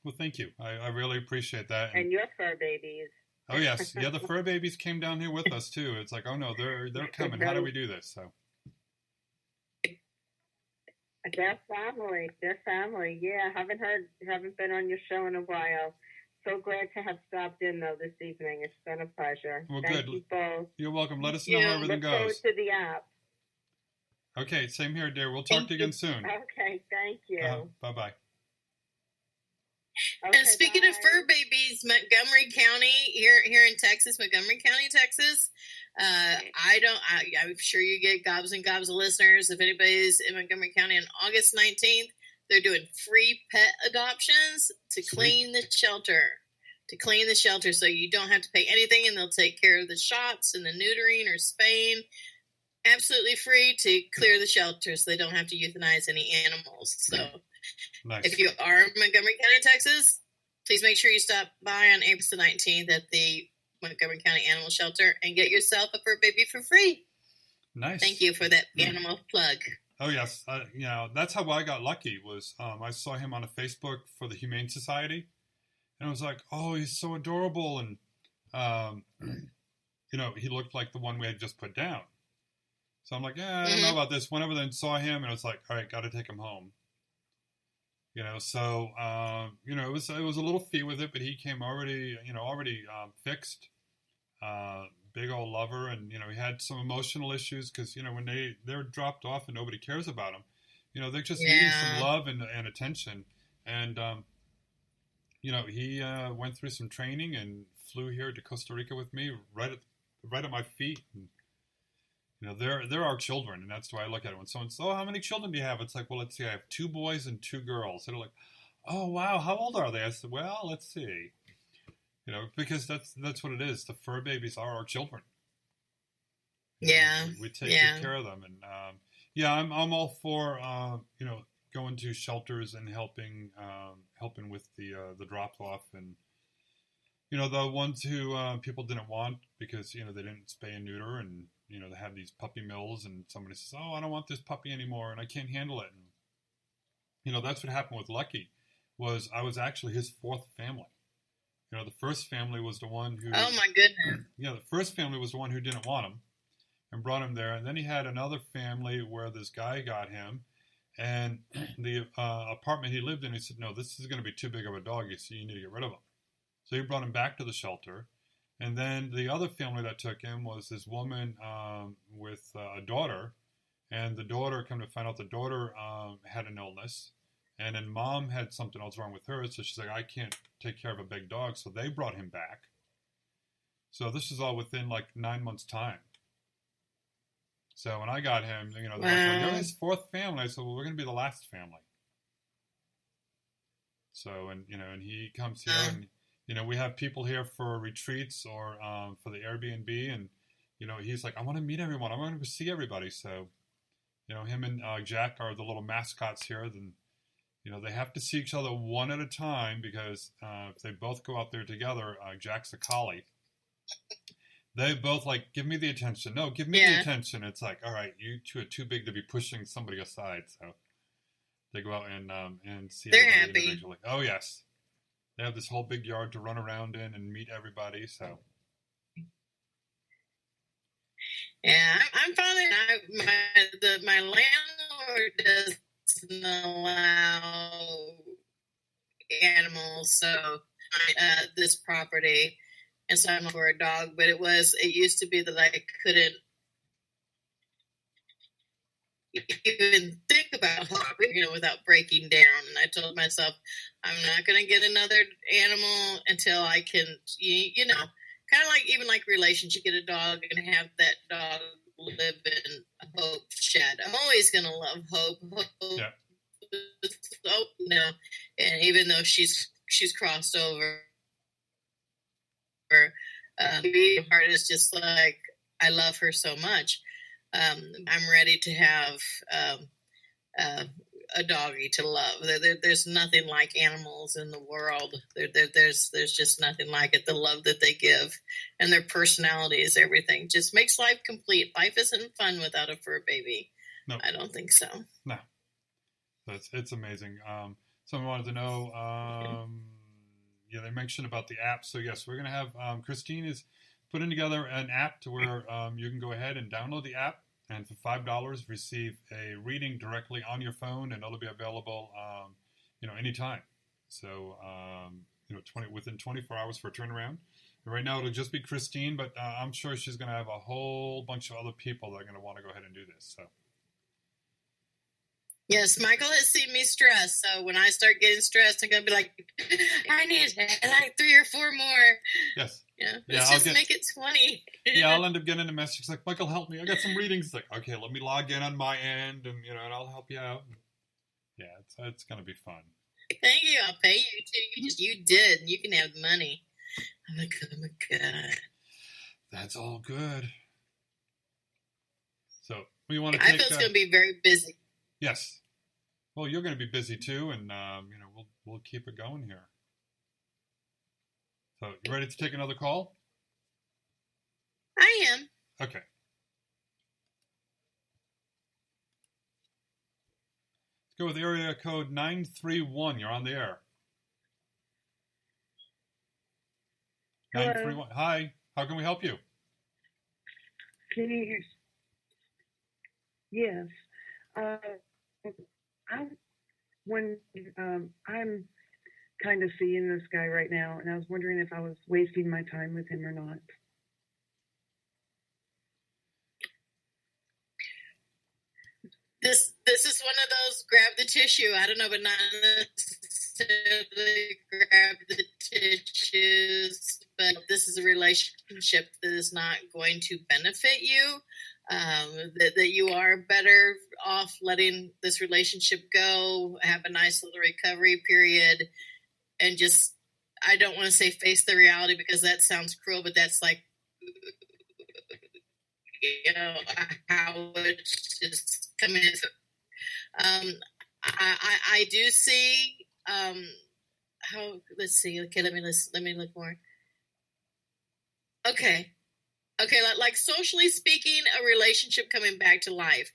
Well, thank you. I really appreciate that. And your fur babies. Oh, yes. Yeah, the fur babies came down here with us, too. It's like, oh, no, they're coming. How do we do this? So. Their family. Yeah, haven't been on your show in a while. So glad to have stopped in, though, this evening. It's been a pleasure. Well, Thank good. you both. You're welcome. Let us know how everything Look forward goes. to the app. Okay, same here, dear. We'll talk to you again soon. Okay, thank you. Bye-bye. Okay, And speaking of fur babies, Montgomery County here in Texas, Montgomery County, Texas. I'm sure you get gobs and gobs of listeners. If anybody's in Montgomery County on August 19th, they're doing free pet adoptions to clean the shelter. So you don't have to pay anything, and they'll take care of the shots and the neutering or spaying. Absolutely free to clear the shelter, so they don't have to euthanize any animals. So Nice. If you are in Montgomery County, Texas, please make sure you stop by on April the 19th at the Montgomery County Animal Shelter and get yourself a fur baby for free. Nice. Thank you for that animal plug. Oh, yes. That's how I got lucky was I saw him on a Facebook for the Humane Society. And I was like, oh, he's so adorable. And, he looked like the one we had just put down. So I'm like, I don't know about this. Went over there and saw him, and I was like, all right, got to take him home. It was a little fee with it, but he came already fixed, big old lover. And, he had some emotional issues because, when they're dropped off and nobody cares about them, they're just needing some love and attention. And, he went through some training and flew here to Costa Rica with me right at my feet. And, they're our children, and that's the way I look at it. When someone says, oh, how many children do you have? It's like, well, let's see, I have 2 boys and 2 girls. And they're like, oh, wow, how old are they? I said, well, let's see. Because that's what it is. The fur babies are our children. We take good care of them. And, I'm all for, going to shelters and helping with the drop-off. And, the ones who people didn't want because, they didn't spay and neuter, and, they have these puppy mills, and somebody says, oh, I don't want this puppy anymore, and I can't handle it. And, that's what happened with Lucky, was I was actually his 4th family. The first family was the one who... Oh, my goodness. The first family was the one who didn't want him and brought him there. And then he had another family where this guy got him, and the apartment he lived in, he said, no, this is going to be too big of a dog, so you need to get rid of him. So he brought him back to the shelter. And then the other family that took him was this woman with a daughter. And the daughter, come to find out, the daughter had an illness. And then mom had something else wrong with her, so she's like, I can't take care of a big dog, so they brought him back. So this is all within like 9 months' time. So when I got him, they're like, well, you're his fourth family. I said, well, we're going to be the last family. So, and he comes here, and, we have people here for retreats or for the Airbnb, and, he's like, I want to meet everyone. I want to see everybody. So, him and Jack are the little mascots here. Then, they have to see each other one at a time because if they both go out there together, Jack's a collie. They both like, give me the attention. No, give me the attention. It's like, all right, you two are too big to be pushing somebody aside. So they go out and see everybody individually. Oh, yes. They have this whole big yard to run around in and meet everybody. So. Yeah, I'm finding my landlord doesn't allow animals, so this property. And so I'm for a dog, but it used to be that I couldn't even think about without breaking down. And I told myself, I'm not going to get another animal until I can, kind of like even like relationship, get a dog and have that dog live in Hope shed. I'm always going to love Hope. Yeah. Hope, and even though she's crossed over. The part is just like, I love her so much. I'm ready to have a doggy to love. There's nothing like animals in the world. There's just nothing like it. The love that they give and their personalities, everything just makes life complete. Life isn't fun without a fur baby. No, I don't think so. No, it's amazing. Someone wanted to know. They mentioned about the app. So yes, we're going to have Christine is putting together an app to where you can go ahead and download the app, and for $5 receive a reading directly on your phone, and it'll be available, anytime. So within 24 hours for a turnaround. And right now it'll just be Christine, but I'm sure she's going to have a whole bunch of other people that are going to want to go ahead and do this. So. Yes, Michael has seen me stressed, so when I start getting stressed, I'm going to be like, I need like 3 or 4 more. Yes. Yeah, let's just make it 20. Yeah, I'll end up getting a message like, Michael, help me. I got some readings. Like, okay, let me log in on my end, and and I'll help you out. Yeah, it's going to be fun. Thank you. I'll pay you, too. You did. You can have money. I'm like, oh, my God. That's all good. So, we want to I feel it's going to be very busy. Yes. Well, you're going to be busy too, and we'll keep it going here. So, you ready to take another call? I am. Okay. Let's go with area code 931. You're on the air. Hello. 931. Hi. How can we help you? Can you hear? Yes. I'm kind of seeing this guy right now, and I was wondering if I was wasting my time with him or not. This is one of those grab the tissue. I don't know, but not necessarily grab the tissues. But this is a relationship that is not going to benefit you. That you are better off letting this relationship go, have a nice little recovery period, and just, I don't want to say face the reality because that sounds cruel, but that's like, how it's just coming into. I do see, let's see, okay, let me look more. Okay, like socially speaking, a relationship coming back to life.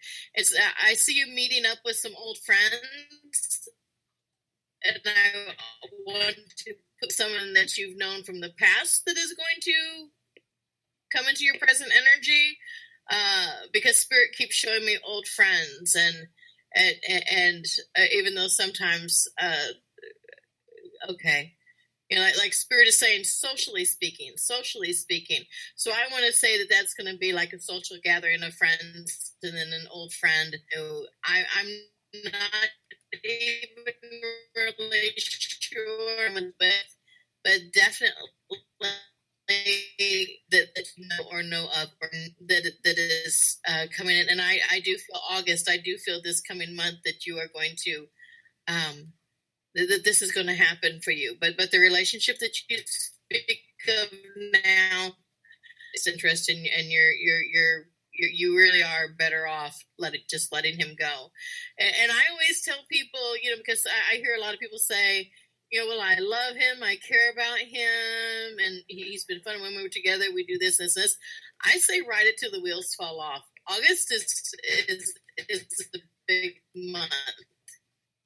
I see you meeting up with some old friends, and I want to put someone that you've known from the past that is going to come into your present energy, because Spirit keeps showing me old friends, and even though sometimes, okay. Like Spirit is saying, socially speaking. So I want to say that that's going to be like a social gathering of friends, and then an old friend who I'm not even really sure but definitely that you know or know of or that is coming in. And I do feel August. I do feel this coming month that you are going to that this is going to happen for you. But the relationship that you speak of now is interesting, and you really are better off letting him go. And I always tell people, you know, because I hear a lot of people say, you know, well, I love him, I care about him, and he's been fun when we were together. We do this. I say, ride it till the wheels fall off. August is a big month.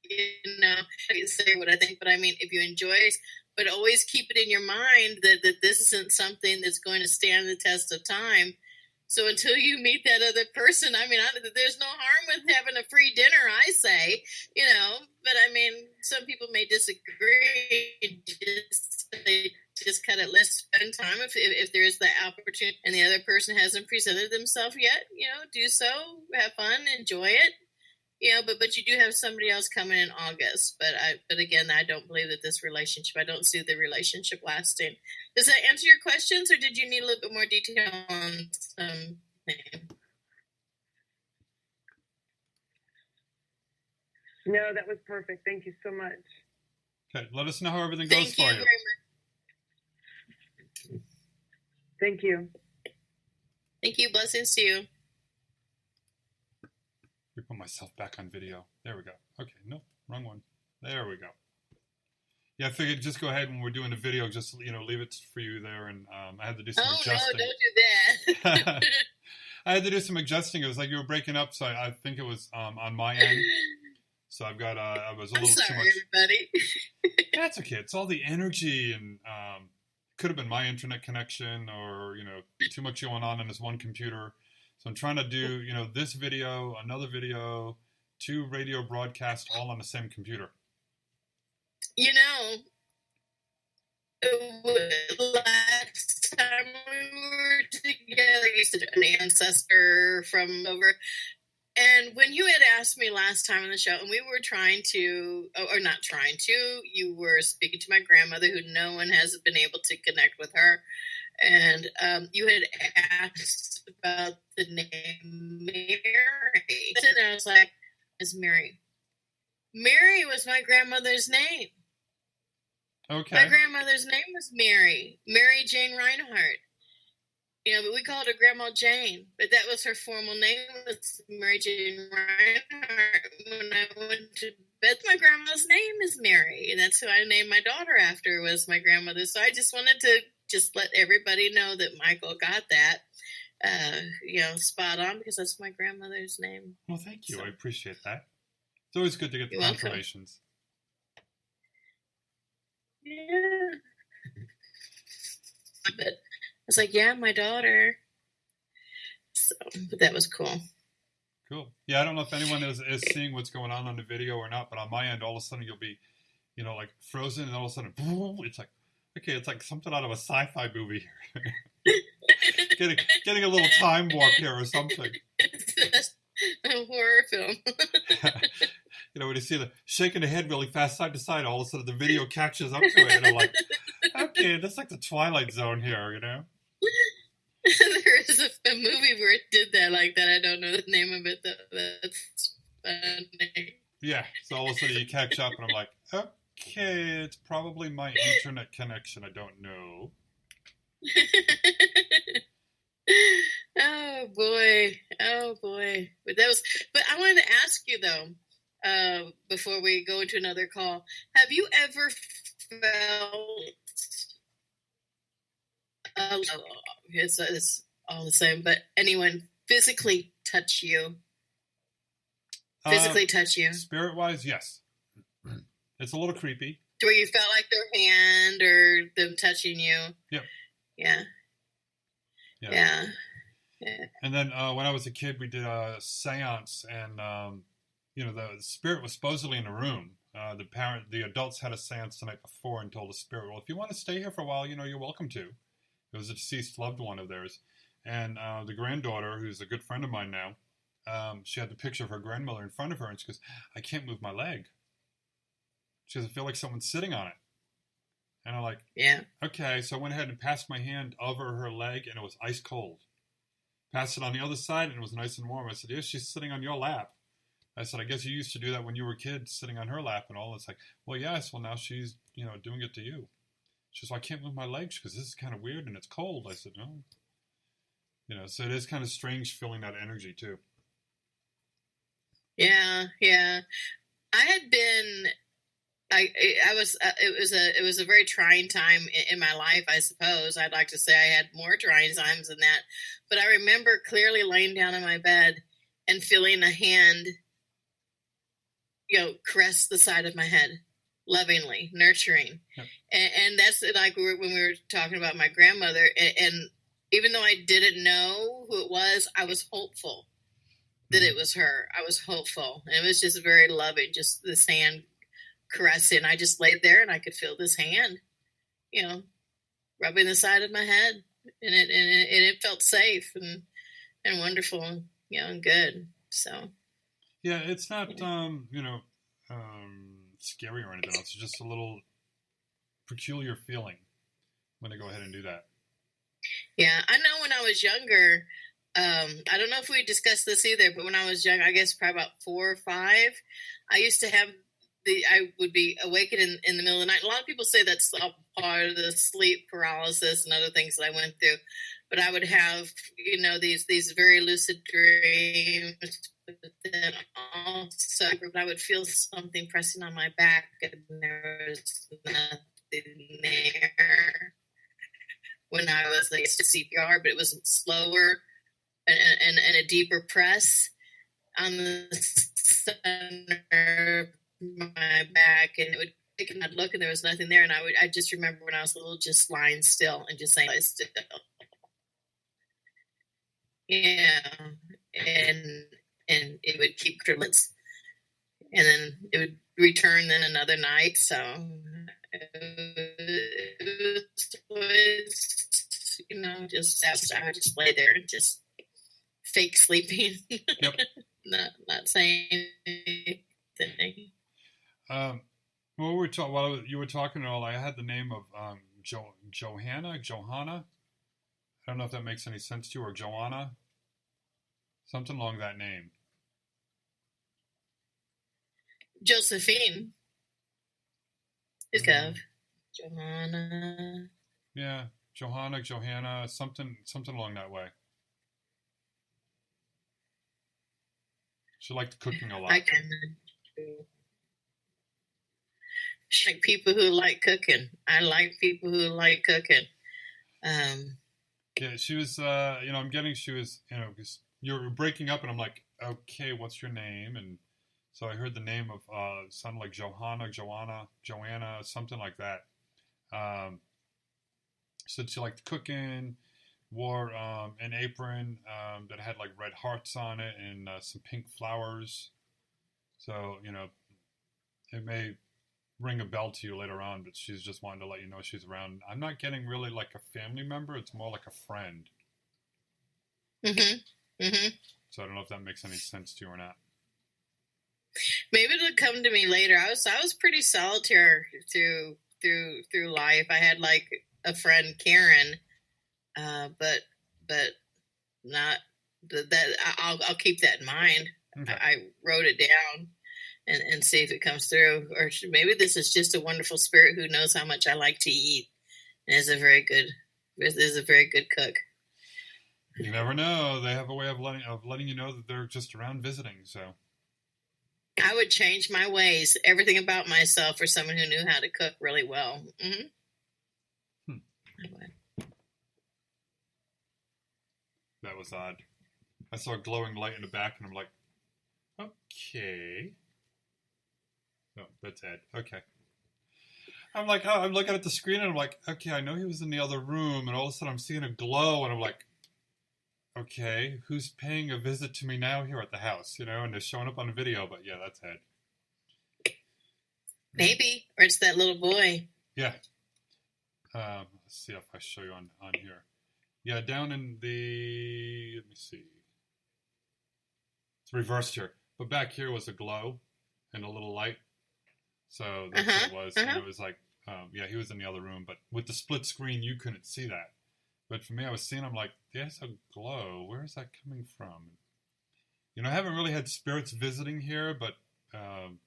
You know, I can say what I think, but I mean, if you enjoy it, but always keep it in your mind that this isn't something that's going to stand the test of time. So until you meet that other person, I mean, there's no harm with having a free dinner, I say, you know, but I mean, some people may disagree. Just cut it. Let's spend time. If there's the opportunity and the other person hasn't presented themselves yet, you know, do so, have fun, enjoy it. You know, but you do have somebody else coming in August. But again, I don't believe that this relationship, I don't see the relationship lasting. Does that answer your questions, or did you need a little bit more detail on something? No, that was perfect. Thank you so much. Okay, let us know how everything goes for you. Thank you very much. Thank you. Thank you. Blessings to you. We put myself back on video. There we go. Okay, no, wrong one. There we go. Yeah, I figured just go ahead when we're doing the video, just, you know, leave it for you there. And I had to do some adjusting. No, don't do that. I had to do some adjusting. It was like you were breaking up, so I think it was on my end. So I've got, I was a little sorry, too much. Everybody. That's okay. It's all the energy, and could have been my internet connection, or, you know, too much going on this one computer. So I'm trying to do, you know, this video, another video, 2 radio broadcasts all on the same computer. You know, last time we were together, you said an ancestor from over. And when you had asked me last time on the show, and we were trying to, or not trying to, you were speaking to my grandmother, who no one has been able to connect with her. And you had asked about the name Mary. And I was like, it's Mary. Mary was my grandmother's name. Okay. My grandmother's name was Mary Jane Reinhardt. You know, but we called her Grandma Jane. But that was her formal name, was Mary Jane Reinhardt. When I went to bed, my grandma's name is Mary. And that's who I named my daughter after, was my grandmother. So I just wanted to just let everybody know that Michael got that, you know, spot on, because that's my grandmother's name. Well, thank you. So, I appreciate that. It's always good to get the confirmations. Yeah. But it's like, yeah, my daughter. So, but that was cool. Cool. Yeah, I don't know if anyone is seeing what's going on the video or not, but on my end, all of a sudden you'll be, you know, like frozen, and all of a sudden, it's like, okay, it's like something out of a sci-fi movie. getting a little time warp here or something. It's a horror film. You know, when you see the shaking the head really fast side to side, all of a sudden the video catches up to it, and I'm like, okay, that's like the Twilight Zone here, you know? There is a movie where it did that like that. I don't know the name of it, though. That's funny. Yeah, so all of a sudden you catch up, and I'm like, okay, it's probably my internet connection. I don't know. Oh boy. But I wanted to ask you though, before we go into another call, have you ever felt it's all the same, but anyone physically touch you? Spirit wise, yes. It's a little creepy. Where you felt like their hand or them touching you. Yep. Yeah. And then when I was a kid, we did a seance, and you know, the spirit was supposedly in the room. The adults had a seance the night before and told the spirit, well, if you want to stay here for a while, you know, you're welcome to. It was a deceased loved one of theirs. And the granddaughter, who's a good friend of mine now, she had the picture of her grandmother in front of her, and she goes, I can't move my leg. She goes, I feel like someone's sitting on it. And I'm like, Yeah. okay. So I went ahead and passed my hand over her leg, and it was ice cold. Passed it on the other side, and it was nice and warm. I said, yeah, she's sitting on your lap. I said, I guess you used to do that when you were a kid, sitting on her lap and all. It's like, well, yes. Well, now she's, doing it to you. She goes, I can't move my legs because this is kind of weird and it's cold. I said, no. So it is kind of strange feeling that energy too. Yeah. I had been, it was a very trying time in my life, I suppose. I'd like to say I had more trying times than that. But I remember clearly laying down in my bed and feeling a hand, caress the side of my head, lovingly, nurturing. Yep. And that's like when we were talking about my grandmother. And even though I didn't know who it was, I was hopeful that it was her. I was hopeful. And it was just very loving, just this hand caressing. I just laid there and I could feel this hand, rubbing the side of my head. And it felt safe and wonderful, and good. So. Yeah, it's not, scary or anything else. It's just a little peculiar feeling when they go ahead and do that. Yeah, I know when I was younger, I don't know if we discussed this either, but when I was young, I guess probably about 4 or 5, I used to have I would be awakened in the middle of the night. A lot of people say that's all part of the sleep paralysis and other things that I went through. But I would have, these very lucid dreams. But then also, I would feel something pressing on my back, and there was nothing there. When I was like CPR, but it was slower and a deeper press on the center of my back, and it would take, and I'd look, and there was nothing there, and I just remember when I was little, just lying still and just saying, "Lie still." Yeah, and it would keep triplets, and then it would return then another night. So it was, just I would just lay there and just fake sleeping, Yep. not saying anything. While you were talking and all, I had the name of Johanna. I don't know if that makes any sense to you, or Joanna. Something along that name. Josephine. Is Gov. Johanna. Yeah, Johanna, something along that way. She liked cooking a lot. I can. Like people who like cooking. I like people who like cooking. Yeah, she was. I'm getting. She was. Because you were breaking up, and I'm like, okay, what's your name? And so I heard the name of sounded like Johanna, Joanna, something like that. Said she liked cooking. Wore an apron that had like red hearts on it and some pink flowers. So it may ring a bell to you later on, but she's just wanting to let you know she's around. I'm not getting really like a family member. It's more like a friend. So I don't know if that makes any sense to you or not. Maybe it'll come to me later. I was pretty solitary through life. I had like a friend, Karen, but not that. I'll keep that in mind. Okay. I wrote it down and see if it comes through, or maybe this is just a wonderful spirit who knows how much I like to eat and is a very good cook. You never know. They have a way of letting you know that they're just around visiting. So I would change my ways, everything about myself, for someone who knew how to cook really well. Mm-hmm. That was odd. I saw a glowing light in the back, and I'm like, okay. Oh, that's Ed. Okay. I'm like, I'm looking at the screen, and I'm like, okay, I know he was in the other room, and all of a sudden I'm seeing a glow, and I'm like, okay, who's paying a visit to me now here at the house, and they're showing up on the video, but yeah, that's Ed. Maybe, or it's that little boy. Yeah. Let's see if I show you on here. Yeah, down in the, let me see. It's reversed here, but back here was a glow and a little light. So that's what it was. And it was like, yeah, he was in the other room, but with the split screen, you couldn't see that. But for me, I was seeing him like, there's a glow. Where is that coming from? You know, I haven't really had spirits visiting here, but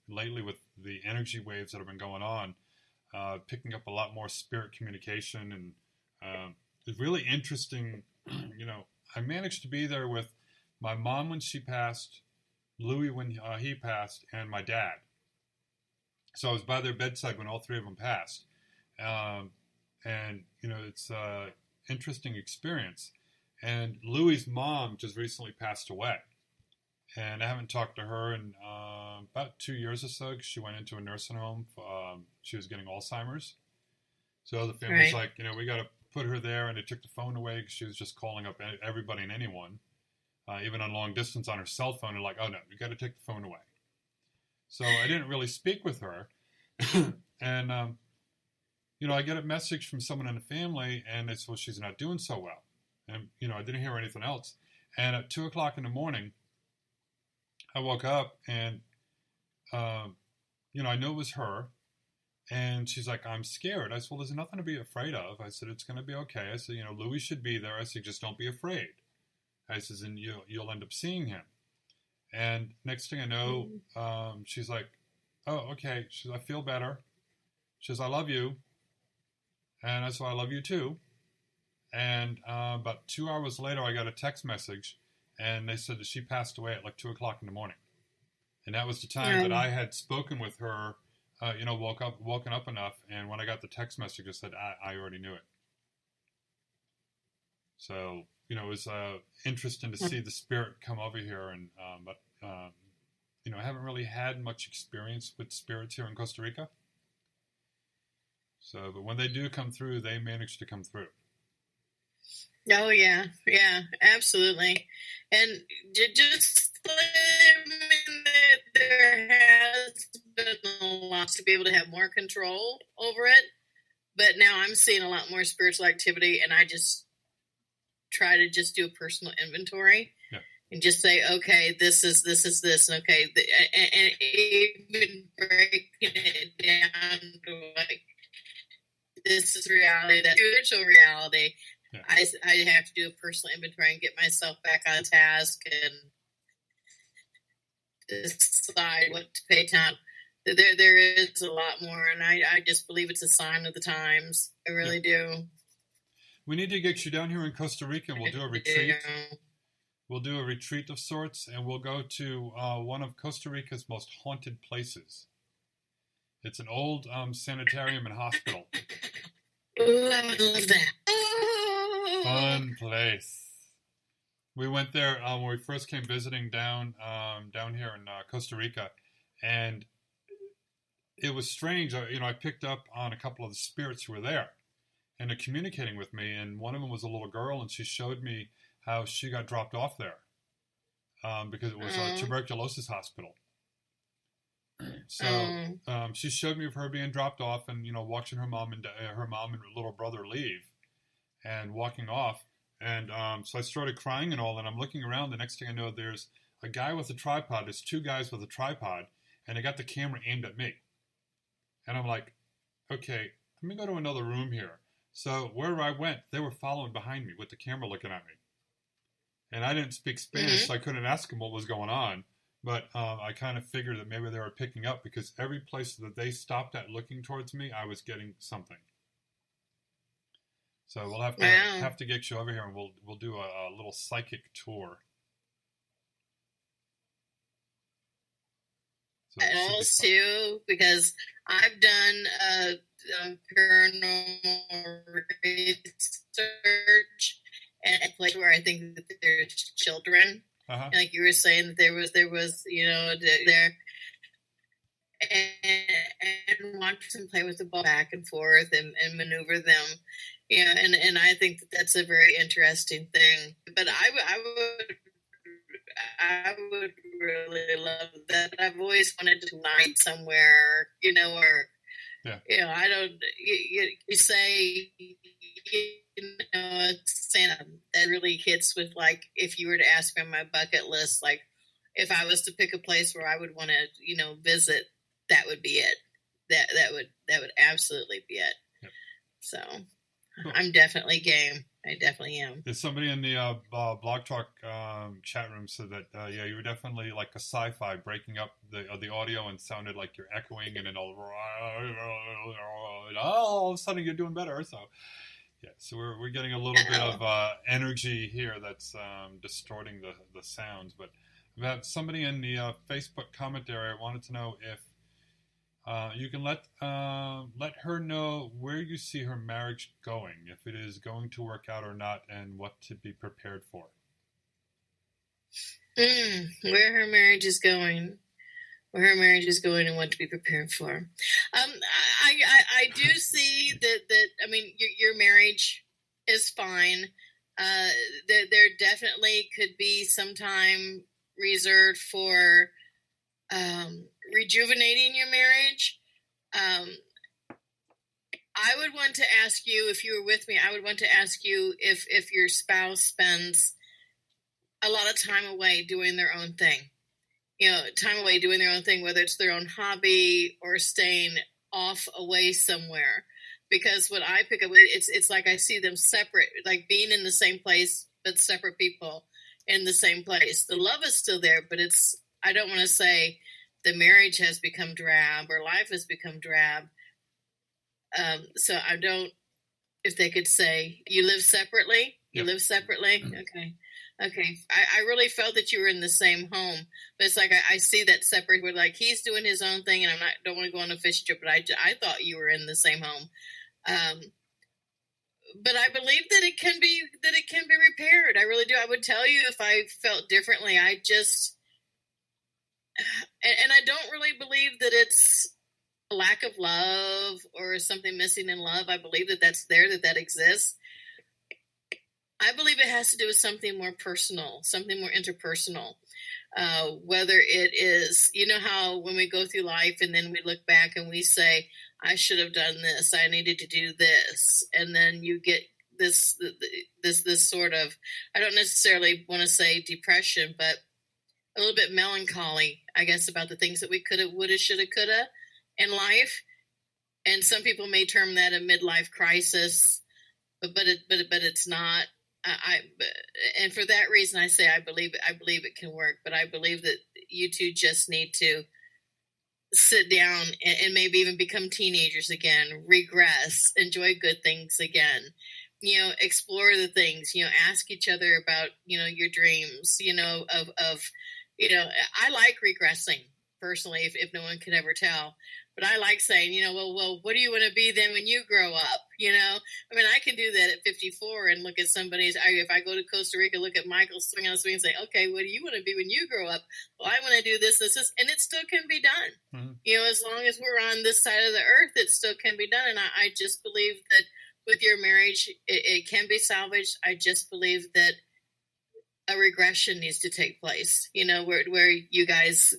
lately with the energy waves that have been going on, picking up a lot more spirit communication, and it's really interesting. You know, I managed to be there with my mom when she passed, Louis when he passed, and my dad. So I was by their bedside when all three of them passed. And, you know, it's an interesting experience. And Louis's mom just recently passed away. And I haven't talked to her in about 2 years or so, because she went into a nursing home. She was getting Alzheimer's. So the family's like, you know, we got to put her there. And they took the phone away because she was just calling up everybody and anyone, even on long distance on her cell phone. And like, oh, no, you got to take the phone away. So I didn't really speak with her. And, you know, I get a message from someone in the family, and they said, well, she's not doing so well. And, you know, I didn't hear anything else. And at 2 o'clock in the morning, I woke up and, you know, I knew it was her. And she's like, I'm scared. I said, well, there's nothing to be afraid of. I said, it's going to be okay. I said, you know, Louis should be there. I said, just don't be afraid. I said, and you'll end up seeing him. And next thing I know, she's like, oh, okay. She says, I feel better. She says, I love you. And I said, I love you too. And about 2 hours later, I got a text message, and they said that she passed away at like 2 o'clock in the morning. And that was the time that I had spoken with her, you know, woken up enough. And when I got the text message, it said, I already knew it. So, you know, it was interesting to see the spirit come over here. And, but, you know, I haven't really had much experience with spirits here in Costa Rica. So, but when they do come through, they manage to come through. Oh, yeah, absolutely. And just that there has been a lot to be able to have more control over it. But now I'm seeing a lot more spiritual activity, and I just try to just do a personal inventory. Yeah. And just say, okay, this is this, and okay, and even breaking it down to like, this is reality, that's spiritual reality. Yeah. I have to do a personal inventory and get myself back on task and decide what to pay attention. There is a lot more, and I just believe it's a sign of the times. I really do. We need to get you down here in Costa Rica, and we'll do a retreat. We'll do a retreat of sorts, and we'll go to one of Costa Rica's most haunted places. It's an old sanitarium and hospital. Ooh, I would love that. Fun place. We went there when we first came visiting down here in Costa Rica, and it was strange. You know, I picked up on a couple of the spirits who were there, and they're communicating with me. And one of them was a little girl, and she showed me how she got dropped off there because it was a tuberculosis hospital. So she showed me of her being dropped off, and you know, watching her mom and her little brother leave, and walking off. And so I started crying and all. And I'm looking around. The next thing I know, there's a guy with a tripod. There's two guys with a tripod, and they got the camera aimed at me. And I'm like, okay, let me go to another room here. So wherever I went, they were following behind me with the camera looking at me. And I didn't speak Spanish, so I couldn't ask them what was going on. But I kind of figured that maybe they were picking up, because every place that they stopped at looking towards me, I was getting something. So we'll have to get you over here, and we'll do a little psychic tour. So too, because I've done paranormal research at a place where I think that there's children. And like you were saying, that there was, you know, there, and watch them play with the ball back and forth and maneuver them, you know, and I think that that's a very interesting thing. But I would really love that. I've always wanted to night somewhere, you know, or you know, I don't. You say, you know, Santa, that really hits with, like, if you were to ask me on my bucket list, like, if I was to pick a place where I would want to, you know, visit, that would be it. that would absolutely be it. Yep. So Cool. I'm definitely game. I definitely am. There's somebody in the Blog Talk chat room said that yeah, you were definitely like a sci-fi, breaking up the audio and sounded like you're echoing, and then all of a sudden you're doing better. So yeah, so we're getting a little bit of energy here that's distorting the sounds. But we have somebody in the Facebook comment area wanted to know if you can let her know where you see her marriage going, if it is going to work out or not, and what to be prepared for. Where her marriage is going, and what to be prepared for. I do see that. I mean, your marriage is fine. There definitely could be some time reserved for rejuvenating your marriage. I would want to ask you, if you were with me, I would want to ask you if your spouse spends a lot of time away doing their own thing. Time away doing their own thing, whether it's their own hobby or staying off away somewhere. Because what I pick up, it's like I see them separate, like being in the same place, but separate people in the same place. The love is still there, but I don't want to say the marriage has become drab or life has become drab. So I don't, if they could say, you live separately? You live separately? Okay. I really felt that you were in the same home, but it's like I see that separate, where like he's doing his own thing, and don't want to go on a fishing trip, but I thought you were in the same home. But I believe that it can be repaired. I really do. I would tell you if I felt differently. I just, and I don't really believe that it's a lack of love or something missing in love. I believe that that's there, that exists. I believe it has to do with something more personal, something more interpersonal. Whether it is, how when we go through life and then we look back and we say, I should have done this, I needed to do this. And then you get this sort of, I don't necessarily want to say depression, but a little bit melancholy, I guess, about the things that we coulda, woulda, shoulda, coulda in life. And some people may term that a midlife crisis, but it's not. And for that reason, I say I believe it can work. But I believe that you two just need to sit down and maybe even become teenagers again, regress, enjoy good things again, explore the things, ask each other about, your dreams, I like regressing personally, if no one could ever tell. But I like saying, well, what do you want to be then when you grow up? I mean, I can do that at 54 and look at somebody's, if I go to Costa Rica, look at Michael swing on the swing and say, okay, what do you want to be when you grow up? Well, I want to do this, and it still can be done. Mm-hmm. As long as we're on this side of the earth, it still can be done. And I just believe that with your marriage, it can be salvaged. I just believe that a regression needs to take place, where you guys,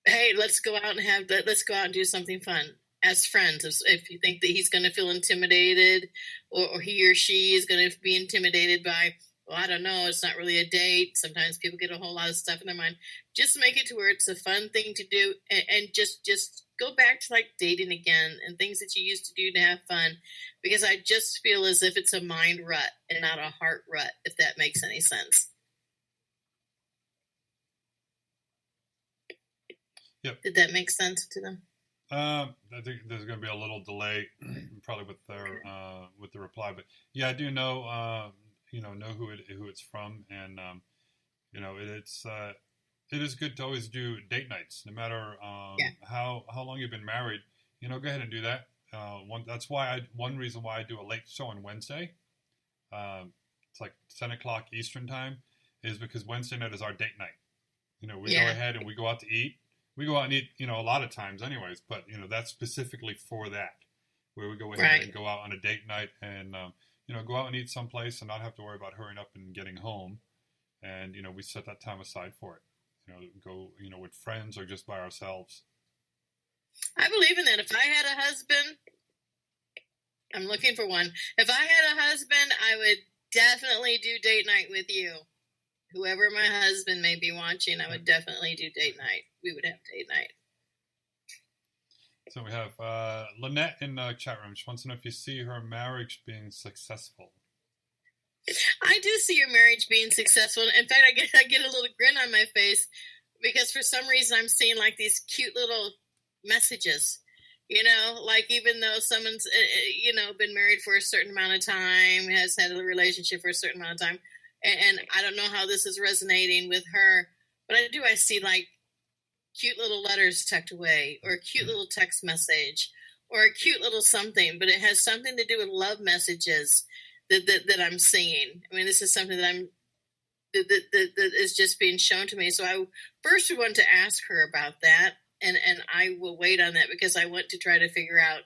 hey, let's go out and do something fun as friends. If you think that he's going to feel intimidated, or he or she is going to be intimidated by, well, I don't know, it's not really a date. Sometimes people get a whole lot of stuff in their mind. Just make it to where it's a fun thing to do, and just go back to like dating again and things that you used to do to have fun. Because I just feel as if it's a mind rut and not a heart rut, if that makes any sense. Yep. Did that make sense to them? I think there's going to be a little delay, probably with the reply, but yeah, I do know who it's from, and it is good to always do date nights, no matter how long you've been married. Go ahead and do that. One reason why I do a late show on Wednesday. It's like 10 o'clock Eastern time, is because Wednesday night is our date night. We go ahead and we go out to eat. We go out and eat, a lot of times anyways, but, that's specifically for that, where we go ahead and go out on a date night and, go out and eat someplace and not have to worry about hurrying up and getting home. And, we set that time aside for it, go, with friends or just by ourselves. I believe in that. If I had a husband, I'm looking for one. If I had a husband, I would definitely do date night with you. Whoever my husband may be watching, I would definitely do date night. We would have date night. So we have Lynette in the chat room. She wants to know if you see her marriage being successful. I do see your marriage being successful. In fact, I get a little grin on my face because for some reason I'm seeing like these cute little messages. Like even though someone's been married for a certain amount of time, has had a relationship for a certain amount of time, and I don't know how this is resonating with her, but I see like cute little letters tucked away, or a cute little text message, or a cute little something, but it has something to do with love messages that I'm seeing. I mean, this is something that that is just being shown to me. So I first want to ask her about that, and I will wait on that because I want to try to figure out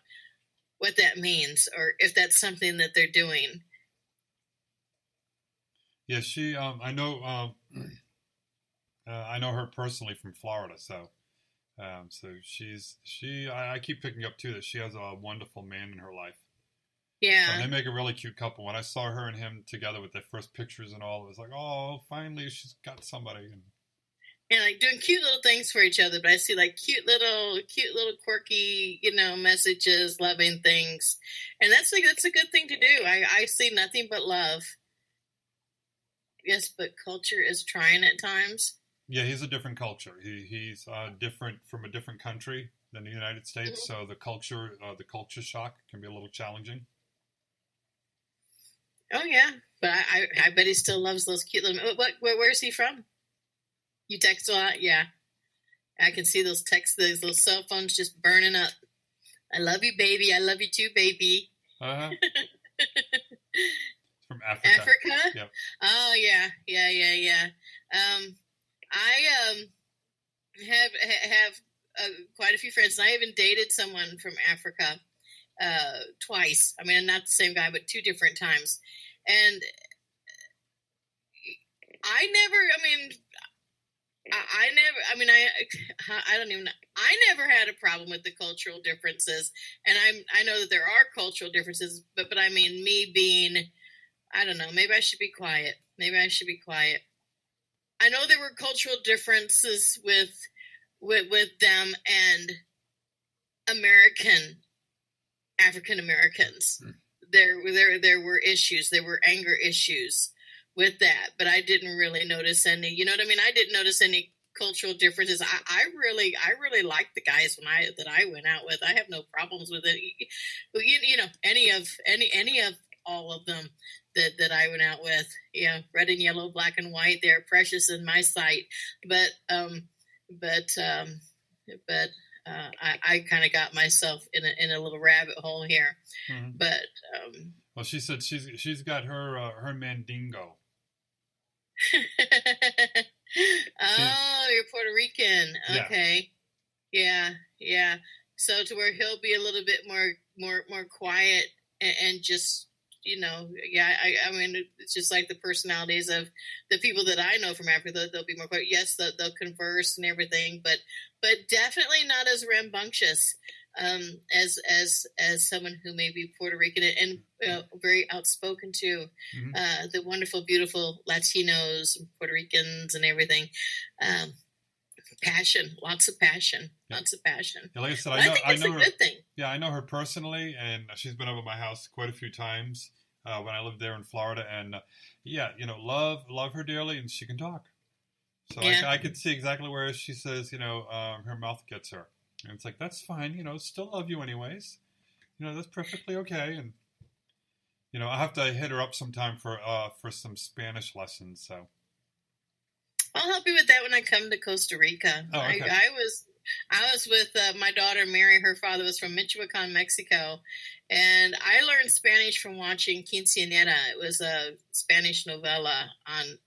what that means, or if that's something that they're doing. Yeah, she. I know. I know her personally from Florida, so I keep picking up too that she has a wonderful man in her life. Yeah. So they make a really cute couple. When I saw her and him together with their first pictures and all, it was like, oh, finally she's got somebody. Yeah, like doing cute little things for each other. But I see like cute little quirky, messages, loving things, and that's a good thing to do. I see nothing but love. Yes, but culture is trying at times. Yeah, he's a different culture. He's different from a different country than the United States, so the culture shock can be a little challenging. Oh yeah, but I bet he still loves those cute little. Where's he from? You text a lot, yeah. I can see those texts, those cell phones just burning up. I love you, baby. I love you too, baby. Uh-huh. From Africa. Africa? Yep. Oh yeah. I have quite a few friends, and I even dated someone from Africa twice. I mean, not the same guy, but two different times. And I never had a problem with the cultural differences, and I know that there are cultural differences, but I mean, me being, I don't know, maybe I should be quiet. I know there were cultural differences with them and African Americans. There were issues. There were anger issues with that, but I didn't really notice any. You know what I mean? I didn't notice any cultural differences. I really liked the guys that I went out with. I have no problems with it. Any of all of them that I went out with. Yeah, red and yellow, black and white. They're precious in my sight. But I kind of got myself in a little rabbit hole here. Mm-hmm. But well, she said she's got her mandingo. Oh, you're Puerto Rican. Okay. Yeah. So to where he'll be a little bit more quiet and just, I mean, it's just like the personalities of the people that I know from Africa. They'll be more quiet. Yes, they'll converse and everything, but definitely not as rambunctious as someone who may be Puerto Rican and very outspoken too. Mm-hmm. The wonderful, beautiful Latinos, Puerto Ricans, and everything. Passion, lots of passion. Yeah, like I said, I know her. Good thing. Yeah, I know her personally, and she's been over my house quite a few times when I lived there in Florida. And love her dearly, and she can talk. So yeah. I could see exactly where she says, her mouth gets her. And it's like, that's fine, still love you anyways. That's perfectly okay. And, I have to hit her up sometime for some Spanish lessons. So I'll help you with that when I come to Costa Rica. Oh, okay. I was with my daughter, Mary. Her father was from Michoacan, Mexico. And I learned Spanish from watching Quinceañera. It was a Spanish novella on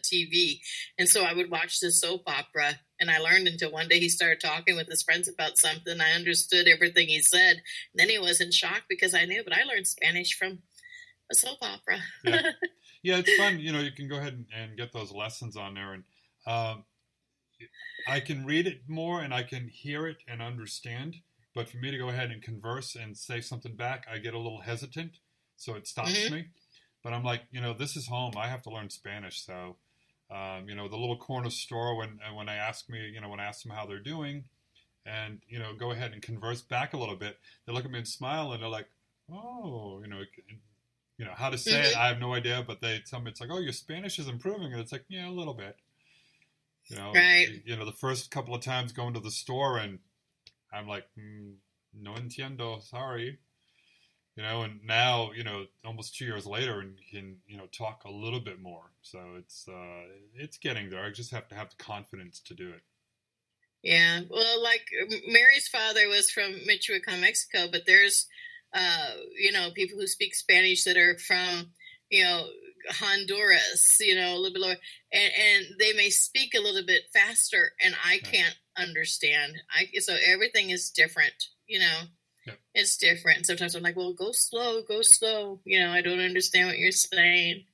TV. And so I would watch the soap opera. And I learned until one day he started talking with his friends about something. I understood everything he said. And then he was in shock because I knew. But I learned Spanish from a soap opera. Yeah, yeah, it's fun. You can go ahead and get those lessons on there. And I can read it more and I can hear it and understand. But for me to go ahead and converse and say something back, I get a little hesitant. So it stops mm-hmm. me. But I'm like, this is home. I have to learn Spanish. So, the little corner store, when I ask them how they're doing, and, go ahead and converse back a little bit, they look at me and smile, and they're like, oh, how to say it, I have no idea, but they tell me, it's like, oh, your Spanish is improving, and it's like, yeah, a little bit. Right. The first couple of times going to the store, and I'm like, no entiendo, sorry. And now, almost 2 years later, and can, talk a little bit more. So it's getting there. I just have to have the confidence to do it. Yeah. Well, like Mary's father was from Michoacan, Mexico, but there's, people who speak Spanish that are from, Honduras, a little bit lower, and they may speak a little bit faster, and I can't understand. So everything is different, Yep. It's different. Sometimes I'm like, well, go slow. I don't understand what you're saying.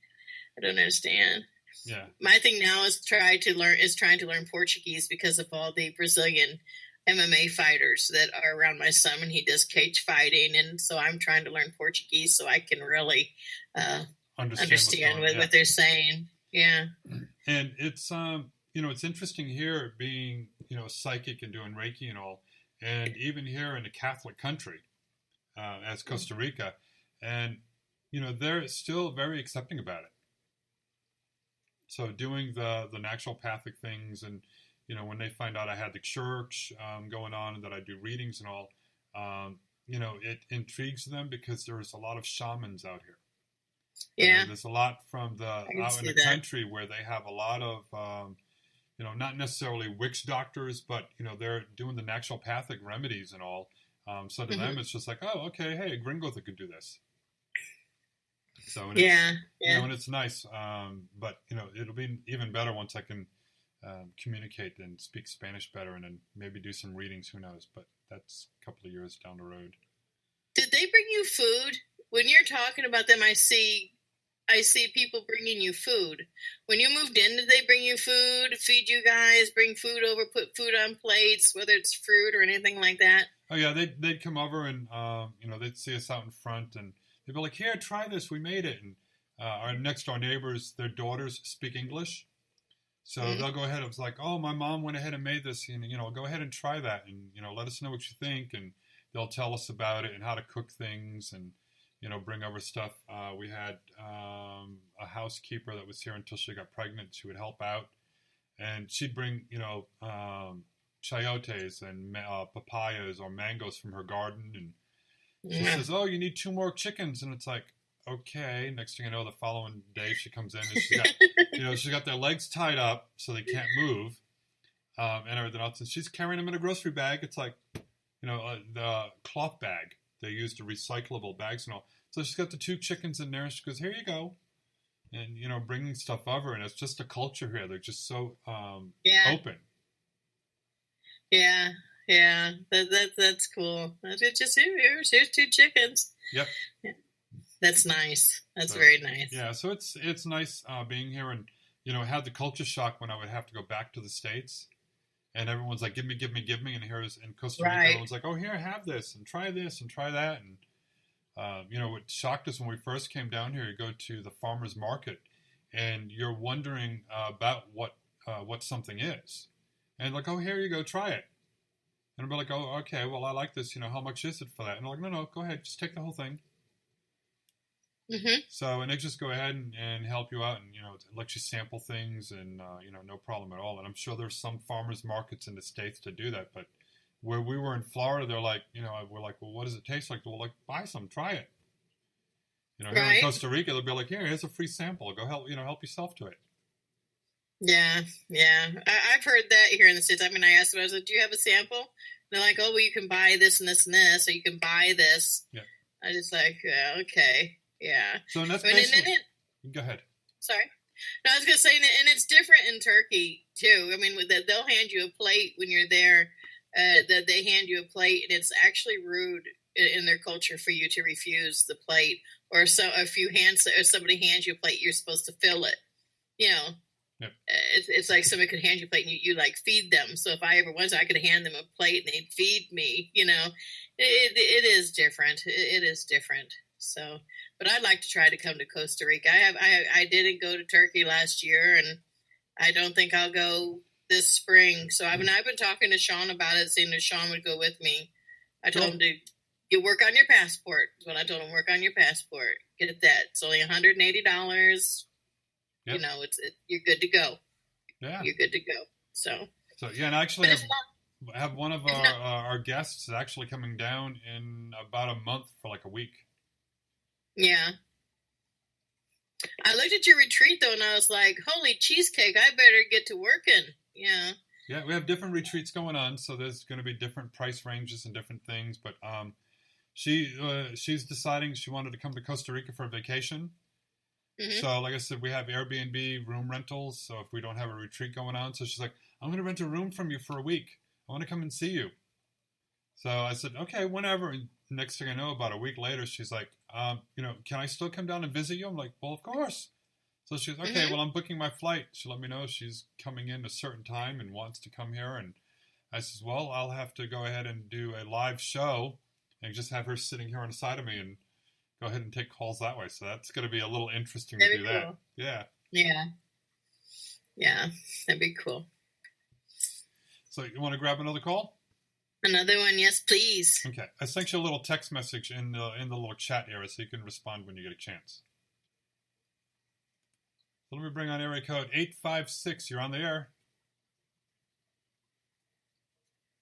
I don't understand. Yeah. My thing now is trying to learn Portuguese because of all the Brazilian MMA fighters that are around my son, and he does cage fighting, and so I'm trying to learn Portuguese so I can really understand what they're saying. Yeah. And it's it's interesting here being psychic and doing Reiki and all, and even here in a Catholic country as Costa Rica, and they're still very accepting about it. So doing the naturopathic things, and when they find out I had the church going on and that I do readings and all, it intrigues them because there's a lot of shamans out here. Yeah, there's a lot from out in the country where they have a lot of not necessarily witch doctors, but they're doing the naturopathic remedies and all. So to them, it's just like, oh, okay, hey, a gringo that could do this. So and and it's nice, but it'll be even better once I can communicate and speak Spanish better, and then maybe do some readings. Who knows? But that's a couple of years down the road. Did they bring you food? When you're talking about them, I see people bringing you food. When you moved in, did they bring you food, feed you guys, bring food over, put food on plates, whether it's fruit or anything like that? Oh yeah, they'd come over, and they'd see us out in front, and they'd be like, here, try this, we made it. And our next door neighbors, their daughters speak English. So they'll go ahead. It was like, oh, my mom went ahead and made this, and go ahead and try that, and let us know what you think, and they'll tell us about it and how to cook things, and bring over stuff. We had a housekeeper that was here until she got pregnant. She would help out, and she'd bring chayotes and papayas or mangoes from her garden, and she says, oh, you need 2 more chickens, and it's like, okay. Next thing I know, the following day she comes in, and she's got she's got their legs tied up so they can't move, and everything else, and she's carrying them in a grocery bag. It's like the cloth bag. They used the recyclable bags and all. So she's got the 2 chickens in there, and she goes, here you go. And, bringing stuff over. And it's just a culture here. They're just so open. Yeah. That's cool. It's just, here's 2 chickens. Yep. Yeah. That's nice. That's very nice. Yeah, so it's nice being here, and, I had the culture shock when I would have to go back to the States. And everyone's like, give me. And here's in Costa Rica, everyone's like, oh, here, have this, and try that. And, what shocked us when we first came down here, you go to the farmer's market, and you're wondering about what something is. And like, oh, here you go, try it. And I'll be like, oh, okay, well, I like this, how much is it for that? And they're like, no, go ahead, just take the whole thing. Mm-hmm. So, and they just go ahead and help you out, and, let you sample things, and, no problem at all. And I'm sure there's some farmers markets in the States to do that, but where we were in Florida, they're like, we're like, well, what does it taste like? Well, like, buy some, try it. Here in Costa Rica, they'll be like, here's a free sample. Go help yourself to it. Yeah. I've heard that here in the States. I mean, I asked them, I was like, do you have a sample? And they're like, oh, well, you can buy this and this and this, or you can buy this. Yeah. I just like, yeah, okay. Yeah. So that's basically... Go ahead. Sorry. No, I was going to say, and it's different in Turkey, too. I mean, they'll hand you a plate when you're there. That they hand you a plate, and it's actually rude in their culture for you to refuse the plate. Or so if somebody hands you a plate, you're supposed to fill it. Yep. It's like somebody could hand you a plate, and you like feed them. So if I ever wanted, I could hand them a plate, and they'd feed me. It is different. It is different. So, but I'd like to try to come to Costa Rica. I didn't go to Turkey last year, and I don't think I'll go this spring. So I've been talking to Sean about it, saying that Sean would go with me. I told him to you work on your passport. Is when I told him, work on your passport. Get that. It's only $180. Yep. You know, you're good to go. Yeah. You're good to go. So yeah, and I actually but have one of our guests actually coming down in about a month for like a week. yeah. I looked at your retreat though, and I was like, "Holy cheesecake! I better get to working." Yeah. Yeah, we have different retreats going on, so there's going to be different price ranges and different things. But she's deciding she wanted to come to Costa Rica for a vacation. Mm-hmm. So, like I said, we have Airbnb room rentals. So if we don't have a retreat going on, so she's like, "I'm going to rent a room from you for a week. I want to come and see you." So I said, "Okay, whenever." And next thing I know, about a week later, she's like, "Can I still come down and visit you?" I'm like, "Well, of course." So she's okay. Mm-hmm. Well, I'm booking my flight. She let me know she's coming in a certain time and wants to come here. And I says, "Well, I'll have to go ahead and do a live show and just have her sitting here on the side of me and go ahead and take calls that way." So that's going to be a little interesting to do that. Cool. Yeah. Yeah. Yeah. That'd be cool. So you want to grab another call? Another one, yes, please. Okay. I sent you a little text message in the little chat area, so you can respond when you get a chance. So let me bring on area code 856. You're on the air.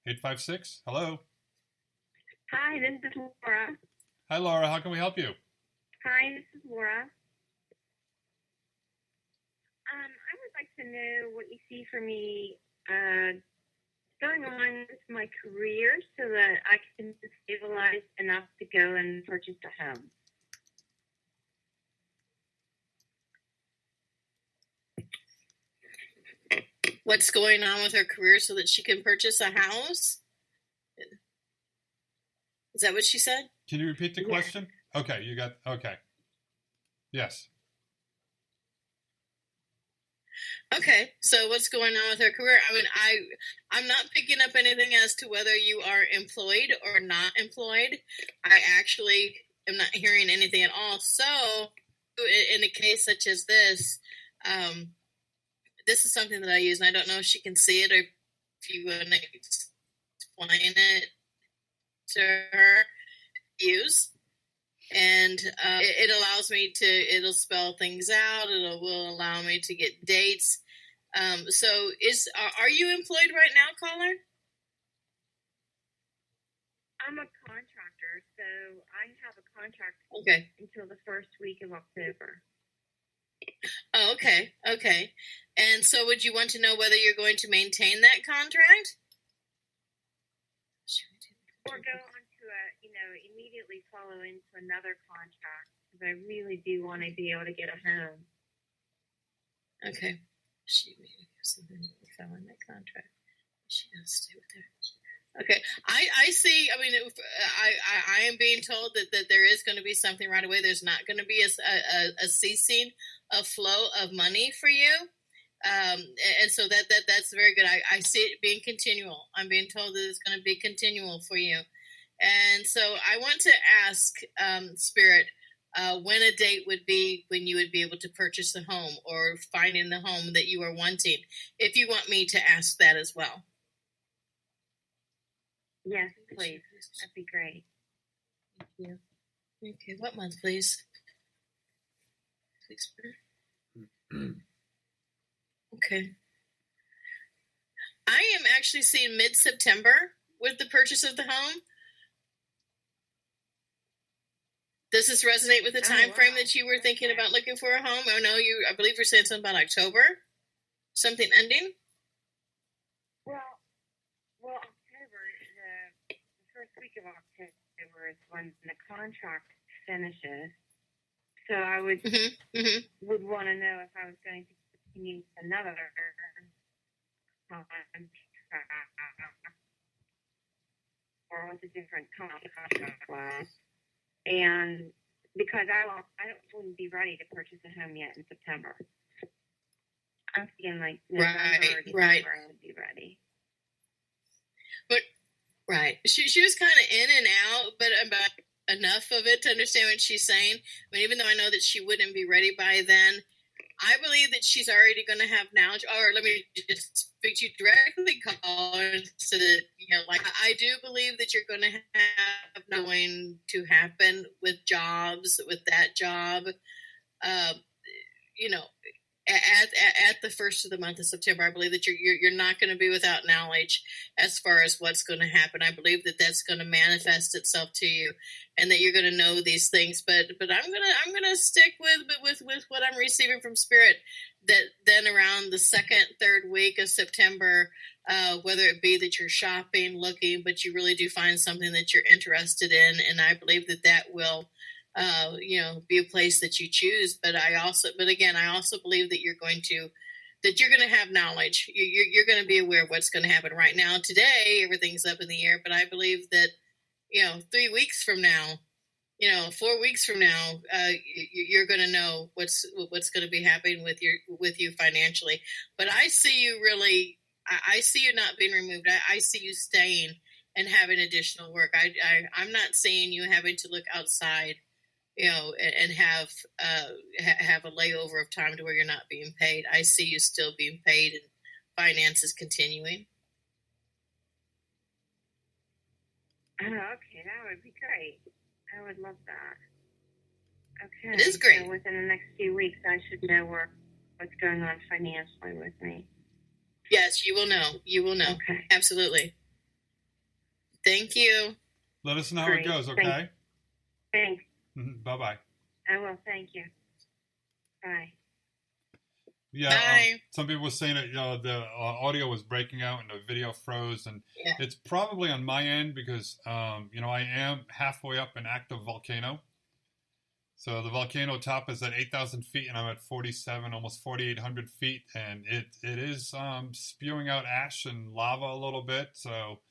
856. Hello. Hi, this is Laura. Hi, Laura. How can we help you? Hi, this is Laura. I would like to know what you see for me going on with my career so that I can stabilize enough to go and purchase a home. What's going on with her career so that she can purchase a house? Is that what she said? Can you repeat the question? Okay, you got, okay. Yes. Okay, so what's going on with her career? I mean, I'm not picking up anything as to whether you are employed or not employed. I actually am not hearing anything at all. So, in a case such as this, this is something that I use, and I don't know if she can see it or if you want to explain it to her. Use. And it allows me to, it'll spell things out. Will allow me to get dates. So are you employed right now, caller? I'm a contractor, so I have a contract until the first week of October. Oh, okay. Okay. And so would you want to know whether you're going to maintain that contract? Or go on to immediately follow into another contract, because I really do want to be able to get a home. Okay. She maybe something fell in that contract. She does stay with her. Okay. I see. I mean, I am being told that there is going to be something right away. There's not going to be a ceasing of flow of money for you. And so that's very good. I see it being continual. I'm being told that it's going to be continual for you. And so I want to ask Spirit when a date would be when you would be able to purchase the home or finding the home that you are wanting, if you want me to ask that as well. Yes, please. That'd be great. Thank you. Okay, what month, please? Please, Spirit. Okay. I am actually seeing mid-September with the purchase of the home. Does this resonate with the time frame that you were thinking about looking for a home? Oh no, I believe you're saying something about October? Something ending? Well, October, the first week of October is when the contract finishes. So I would would want to know if I was going to continue another contract or with a different contract was. And because I wouldn't be ready to purchase a home yet in September. I'm thinking like November or December I would be ready. But she was kind of in and out, but about enough of it to understand what she's saying. I mean, even though I know that she wouldn't be ready by then, I believe that she's already going to have knowledge. Or let me just speak but you directly call and said, like, I do believe that you're going to have going to happen with jobs, with that job, at the first of the month of September. I believe that you're not going to be without knowledge as far as what's going to happen. I believe that that's going to manifest itself to you, and that you're going to know these things. But I'm gonna stick with what I'm receiving from Spirit. That then around the second, third week of September, whether it be that you're shopping, looking, but you really do find something that you're interested in, and I believe that will. Be a place that you choose. But I also believe that you're going to have knowledge. You're going to be aware of what's going to happen. Right now, today, everything's up in the air. But I believe that 3 weeks from now, 4 weeks from now, you're going to know what's going to be happening with you financially. But I see you really. I see you not being removed. I see you staying and having additional work. I'm not seeing you having to look outside. And have a layover of time to where you're not being paid. I see you still being paid and finances continuing. Oh, okay, that would be great. I would love that. Okay. It is great. So within the next few weeks, I should know what's going on financially with me. Yes, you will know. You will know. Okay. Absolutely. Thank you. Let us know how it goes, okay? Thanks. Bye-bye. I will. Thank you. Bye. Yeah. Bye. Some people were saying that the audio was breaking out and the video froze, and it's probably on my end because I am halfway up an active volcano. So the volcano top is at 8,000 feet, and I'm at 47, almost 4,800 feet, and it is spewing out ash and lava a little bit. So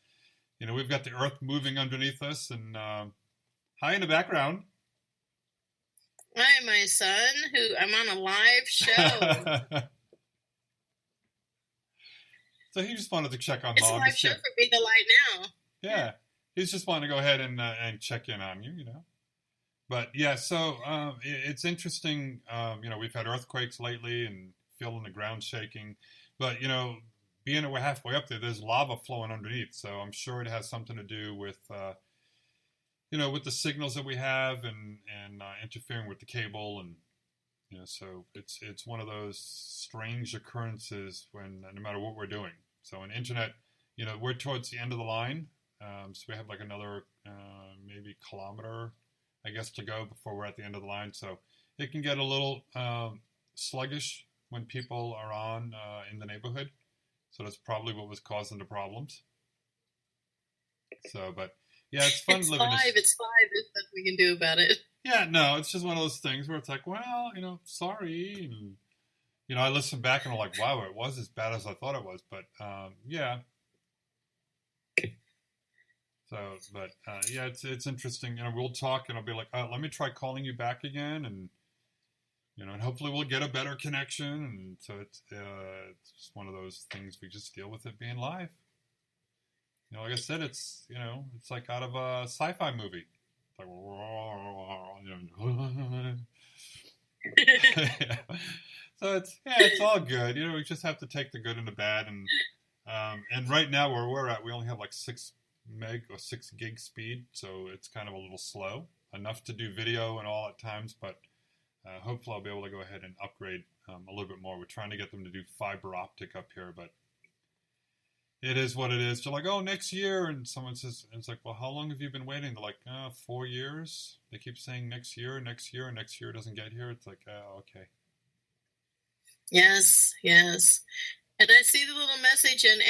we've got the earth moving underneath us, and hi in the background. Hi, my son, who I'm on a live show. So he just wanted to check on It's Mom. a live show for Be the Light Now. Yeah, he's just wanting to go ahead and check in on you, But yeah, so it's interesting. We've had earthquakes lately and feeling the ground shaking. But being that we're halfway up there, there's lava flowing underneath. So I'm sure it has something to do with with the signals that we have and interfering with the cable, and so it's one of those strange occurrences when no matter what we're doing. So in internet, we're towards the end of the line, so we have like another maybe kilometer, I guess, to go before we're at the end of the line. So it can get a little sluggish when people are on in the neighborhood. So that's probably what was causing the problems. So, but. Yeah, it's fun living. It's 5. There's nothing we can do about it. Yeah, no, it's just one of those things where it's like, well, sorry. And, I listen back and I'm like, wow, it was as bad as I thought it was. But, yeah. So, but, yeah, it's interesting. We'll talk and I'll be like, let me try calling you back again. And, and hopefully we'll get a better connection. And so it's just one of those things we just deal with it being live. Like I said, it's it's like out of a sci-fi movie. It's like, so it's all good. We just have to take the good and the bad, and right now where we're at, we only have like 6 meg or 6 gig speed, so it's kind of a little slow, enough to do video and all at times, but hopefully I'll be able to go ahead and upgrade a little bit more. We're trying to get them to do fiber optic up here, but it is what it is. They're like, oh, next year. And someone says, and it's like, well, how long have you been waiting? They're like, 4 years. They keep saying next year, and next year doesn't get here. It's like, oh, okay. Yes. And I see the little message, and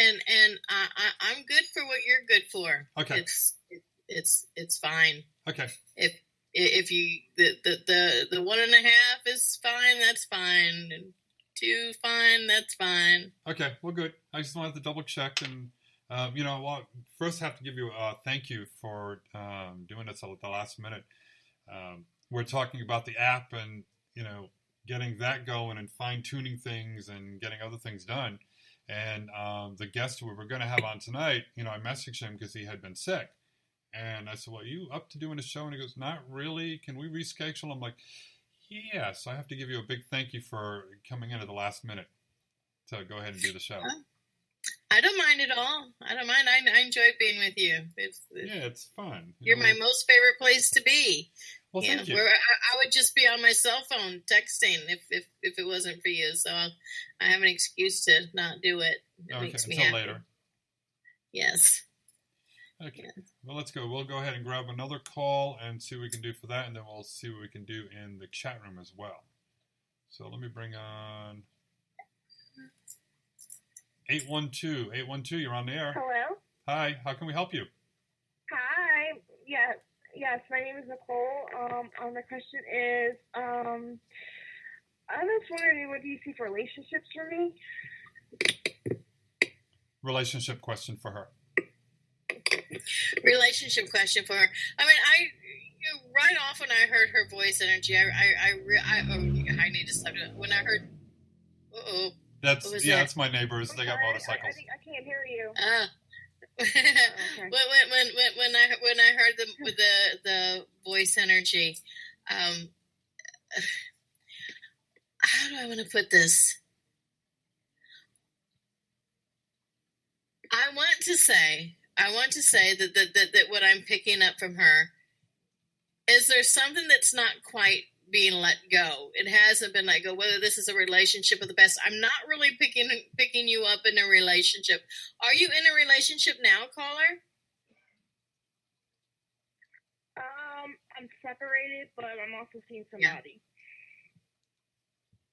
I'm good for what you're good for. Okay. It's fine. Okay. If you the 1.5 is fine, that's fine. And 2 fine, that's fine. Okay, well, good. I just wanted to double check, and first I have to give you a thank you for doing this at the last minute. We're talking about the app and getting that going and fine tuning things and getting other things done. And the guest we were going to have on tonight, I messaged him because he had been sick, and I said, "Well, are you up to doing a show?" And he goes, "Not really. Can we reschedule?" I'm like, yes, I have to give you a big thank you for coming in at the last minute to go ahead and do the show. I don't mind at all. I don't mind. I enjoy being with you. Yeah, it's fun. You're my most favorite place to be. Well, thank you. Where I would just be on my cell phone texting if it wasn't for you. So I have an excuse to not do it. It Okay, makes me until happy. later. Yes. Okay. Yes. Well, let's go. We'll go ahead and grab another call and see what we can do for that, and then we'll see what we can do in the chat room as well. So let me bring on 812. 812, you're on the air. Hello. Hi, how can we help you? Hi. Yes. My name is Nicole. My question is, I was wondering, what do you see for relationships for me? Relationship question for her. Relationship question for her. I mean, right off when I heard her voice energy, I need to stop doing it. When I heard, That's my neighbors. They got Sorry, motorcycles. I can't hear you. Okay. when I heard the voice energy, how do I want to put this? I want to say that what I'm picking up from her is there's something that's not quite being let go. It hasn't been let go. Whether this is a relationship or the best, I'm not really picking you up in a relationship. Are you in a relationship now, caller? I'm separated, but I'm also seeing somebody.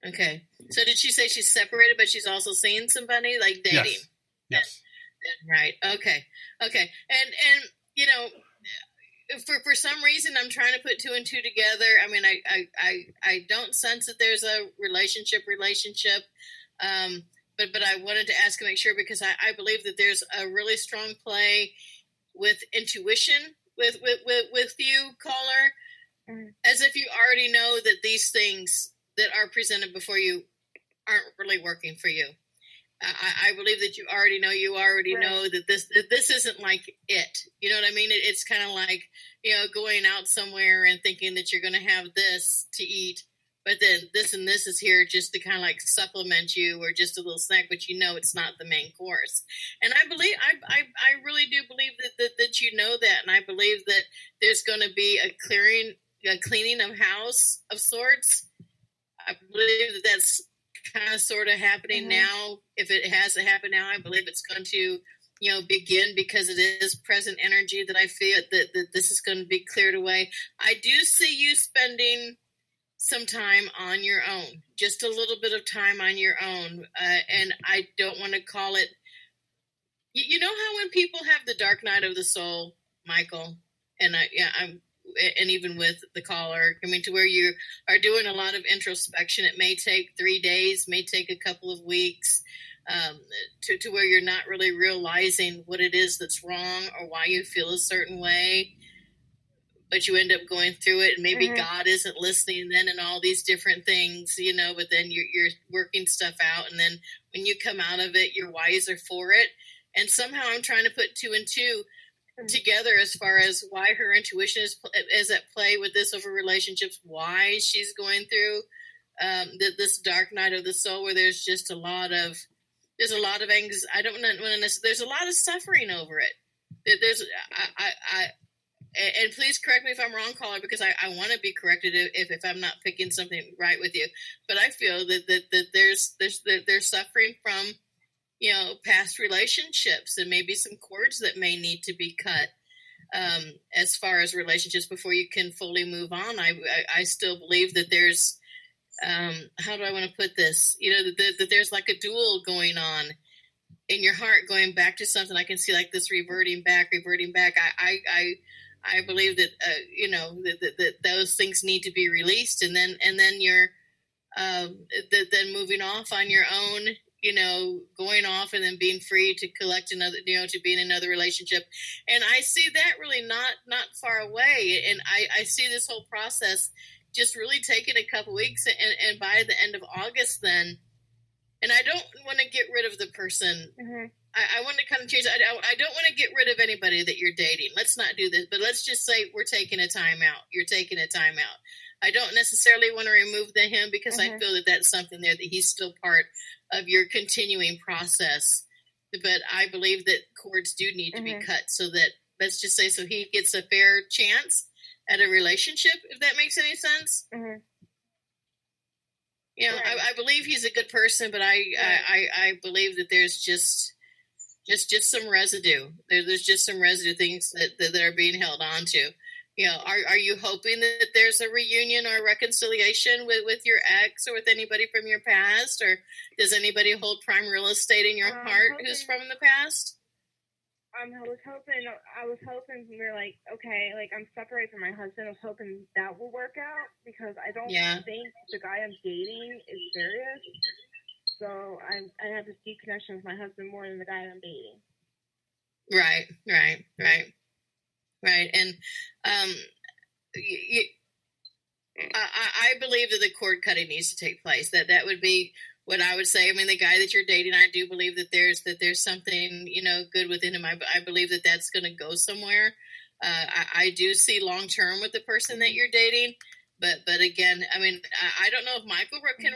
Okay. So did she say she's separated, but she's also seeing somebody, like dating? Yes. Right. Okay. And you know, for some reason, I'm trying to put two and two together. I mean, I don't sense that there's a relationship. But I wanted to ask and make sure, because I believe that there's a really strong play with intuition with you, caller, as if you already know that these things that are presented before you aren't really working for you. I believe that you already know that this isn't like it. You know what I mean? It's kind of like, going out somewhere and thinking that you're going to have this to eat, but then this and this is here just to kind of like supplement you, or just a little snack, but it's not the main course. And I believe, I really do believe that you know that, and I believe that there's going to be a cleaning of house of sorts. I believe that that's kind of sort of happening now. If it hasn't happened now, I believe it's going to begin, because it is present energy that I feel that this is going to be cleared away. I do see you spending some time on your own, just a little bit of time on your own, and I don't want to call it, you know how when people have the dark night of the soul, Michael, and and even with the caller, I mean, to where you are doing a lot of introspection. It may take 3 days, may take a couple of weeks, to where you're not really realizing what it is that's wrong or why you feel a certain way, but you end up going through it, and maybe God isn't listening then, and all these different things, but then you're working stuff out, and then when you come out of it, you're wiser for it. And somehow I'm trying to put two and two together as far as why her intuition is at play with this over relationships, why she's going through this dark night of the soul, where there's just a lot of anxiety. I don't want to. There's a lot of suffering over it. And please correct me if I'm wrong, caller, because I want to be corrected if I'm not picking something right with you. But I feel that there's suffering from past relationships, and maybe some cords that may need to be cut as far as relationships before you can fully move on. I still believe that there's how do I want to put this? That there's like a duel going on in your heart, going back to something. I can see like this reverting back. I believe that that those things need to be released, and then you're then moving off on your own. Going off and then being free to collect another, to be in another relationship. And I see that really not far away. And I see this whole process just really taking a couple weeks, and by the end of August then, and I don't want to get rid of the person. I want to kind of change. I don't want to get rid of anybody that you're dating. Let's not do this, but let's just say we're taking a time out. You're taking a time out. I don't necessarily want to remove him, because I feel that that's something there that he's still part of your continuing process but I believe that cords do need to be Mhm. cut so that, let's just say, so he gets a fair chance at a relationship, if that makes any sense. Mm-hmm. You know, Right. I believe he's a good person, but I believe that there's just some residue. There's just some residue things that are being held on to. You know, are you hoping that there's a reunion or a reconciliation with your ex or with anybody from your past, or does anybody hold prime real estate in your heart who's from the past? I was hoping we were like, okay, like I'm separated from my husband. I was hoping that will work out because I don't think the guy I'm dating is serious. So I have this deep connection with my husband more than the guy I'm dating. Right. And I believe that the cord cutting needs to take place. That would be what I would say. I mean, the guy that you're dating, I do believe that there's something, you know, good within him. I believe that that's going to go somewhere. I do see long term with the person that you're dating. But again, I mean, I don't know if Michael can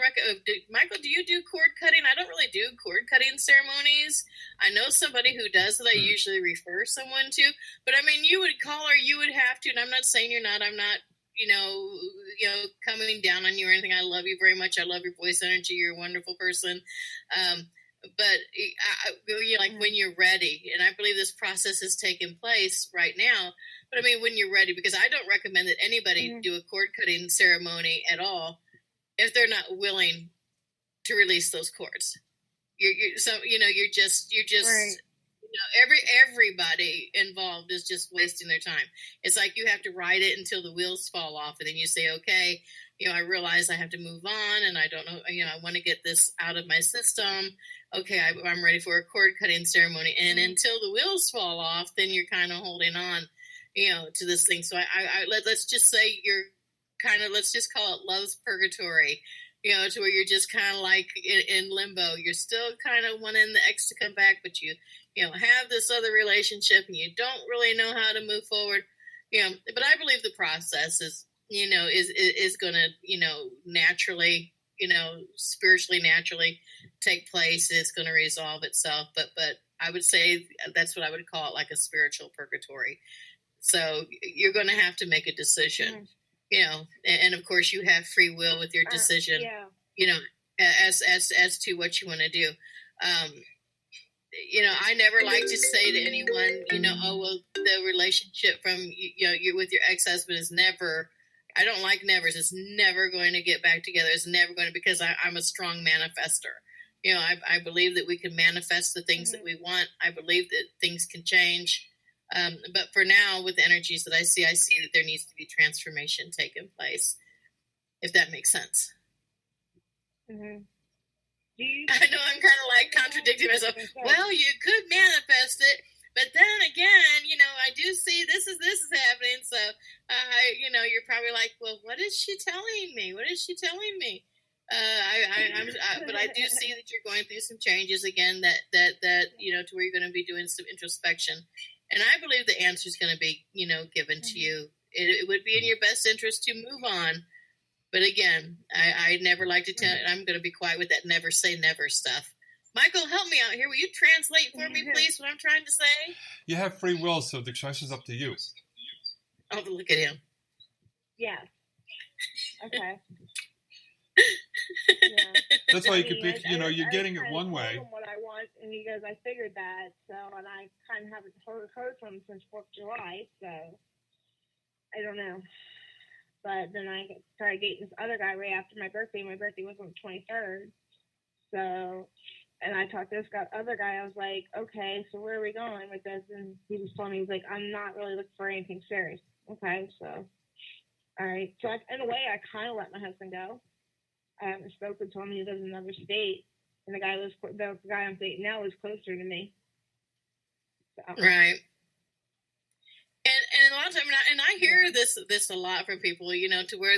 Michael, do you do cord cutting? I don't really do cord cutting ceremonies. I know somebody who does that I usually refer someone to. But I mean, you would call her, you would have to, and I'm not saying you're not. I'm not, you know, coming down on you or anything. I love you very much. I love your voice energy. You're a wonderful person. But when you're ready, and I believe this process is taking place right now. But I mean, when you're ready, because I don't recommend that anybody do a cord cutting ceremony at all if they're not willing to release those cords. You're just right. Everybody involved is just wasting their time. It's like you have to ride it until the wheels fall off, and then you say, okay, I realize I have to move on, and I don't know, I want to get this out of my system. Okay, I'm ready for a cord cutting ceremony, and until the wheels fall off, then you're kind of holding on, to this thing. So let's just say you're kind of, let's just call it love's purgatory. To where you're just kind of like in limbo. You're still kind of wanting the ex to come back, but you have this other relationship and you don't really know how to move forward. But I believe the process is going to, naturally, spiritually, naturally take place. It's going to resolve itself. But I would say that's what I would call it, like a spiritual purgatory. So you're going to have to make a decision. And of course you have free will with your decision, as to what you want to do. I never like to say to anyone, oh, well, the relationship from, you with your ex-husband is never, I don't like nevers. It's never going to get back together. It's never going to, because I'm a strong manifester. I believe that we can manifest the things that we want. I believe that things can change. But for now, with the energies that I see that there needs to be transformation taking place, if that makes sense. Mm-hmm. I know I'm kind of like contradicting myself. Well, you could manifest it, but then again, I do see this is happening. So, you're probably like, well, what is she telling me? What is she telling me? But I do see that you're going through some changes again. That to where you're going to be doing some introspection. And I believe the answer is going to be, given to you. It would be in your best interest to move on. But again, I never like to tell, I'm going to be quiet with that never say never stuff. Michael, help me out here. Will you translate for me, please, what I'm trying to say? You have free will, so the choice is up to you. Oh, look at him. Yes. Okay. That's why you could pick, you're getting it one way. What I want, and he goes, I figured that, and I kind of haven't heard from him since 4th of July, so I don't know. But then I started dating this other guy right after my birthday. My birthday was on the 23rd, so, and I talked to this other guy. I was like, okay, so where are we going with this? And he was telling me, he's like, I'm not really looking for anything serious. Okay, so, all right. So in a way, I kind of let my husband go. I haven't spoken to him. He lives in another state, and the guy I'm dating now is closer to me. So. Right. And a lot of times, and I hear this a lot from people, to where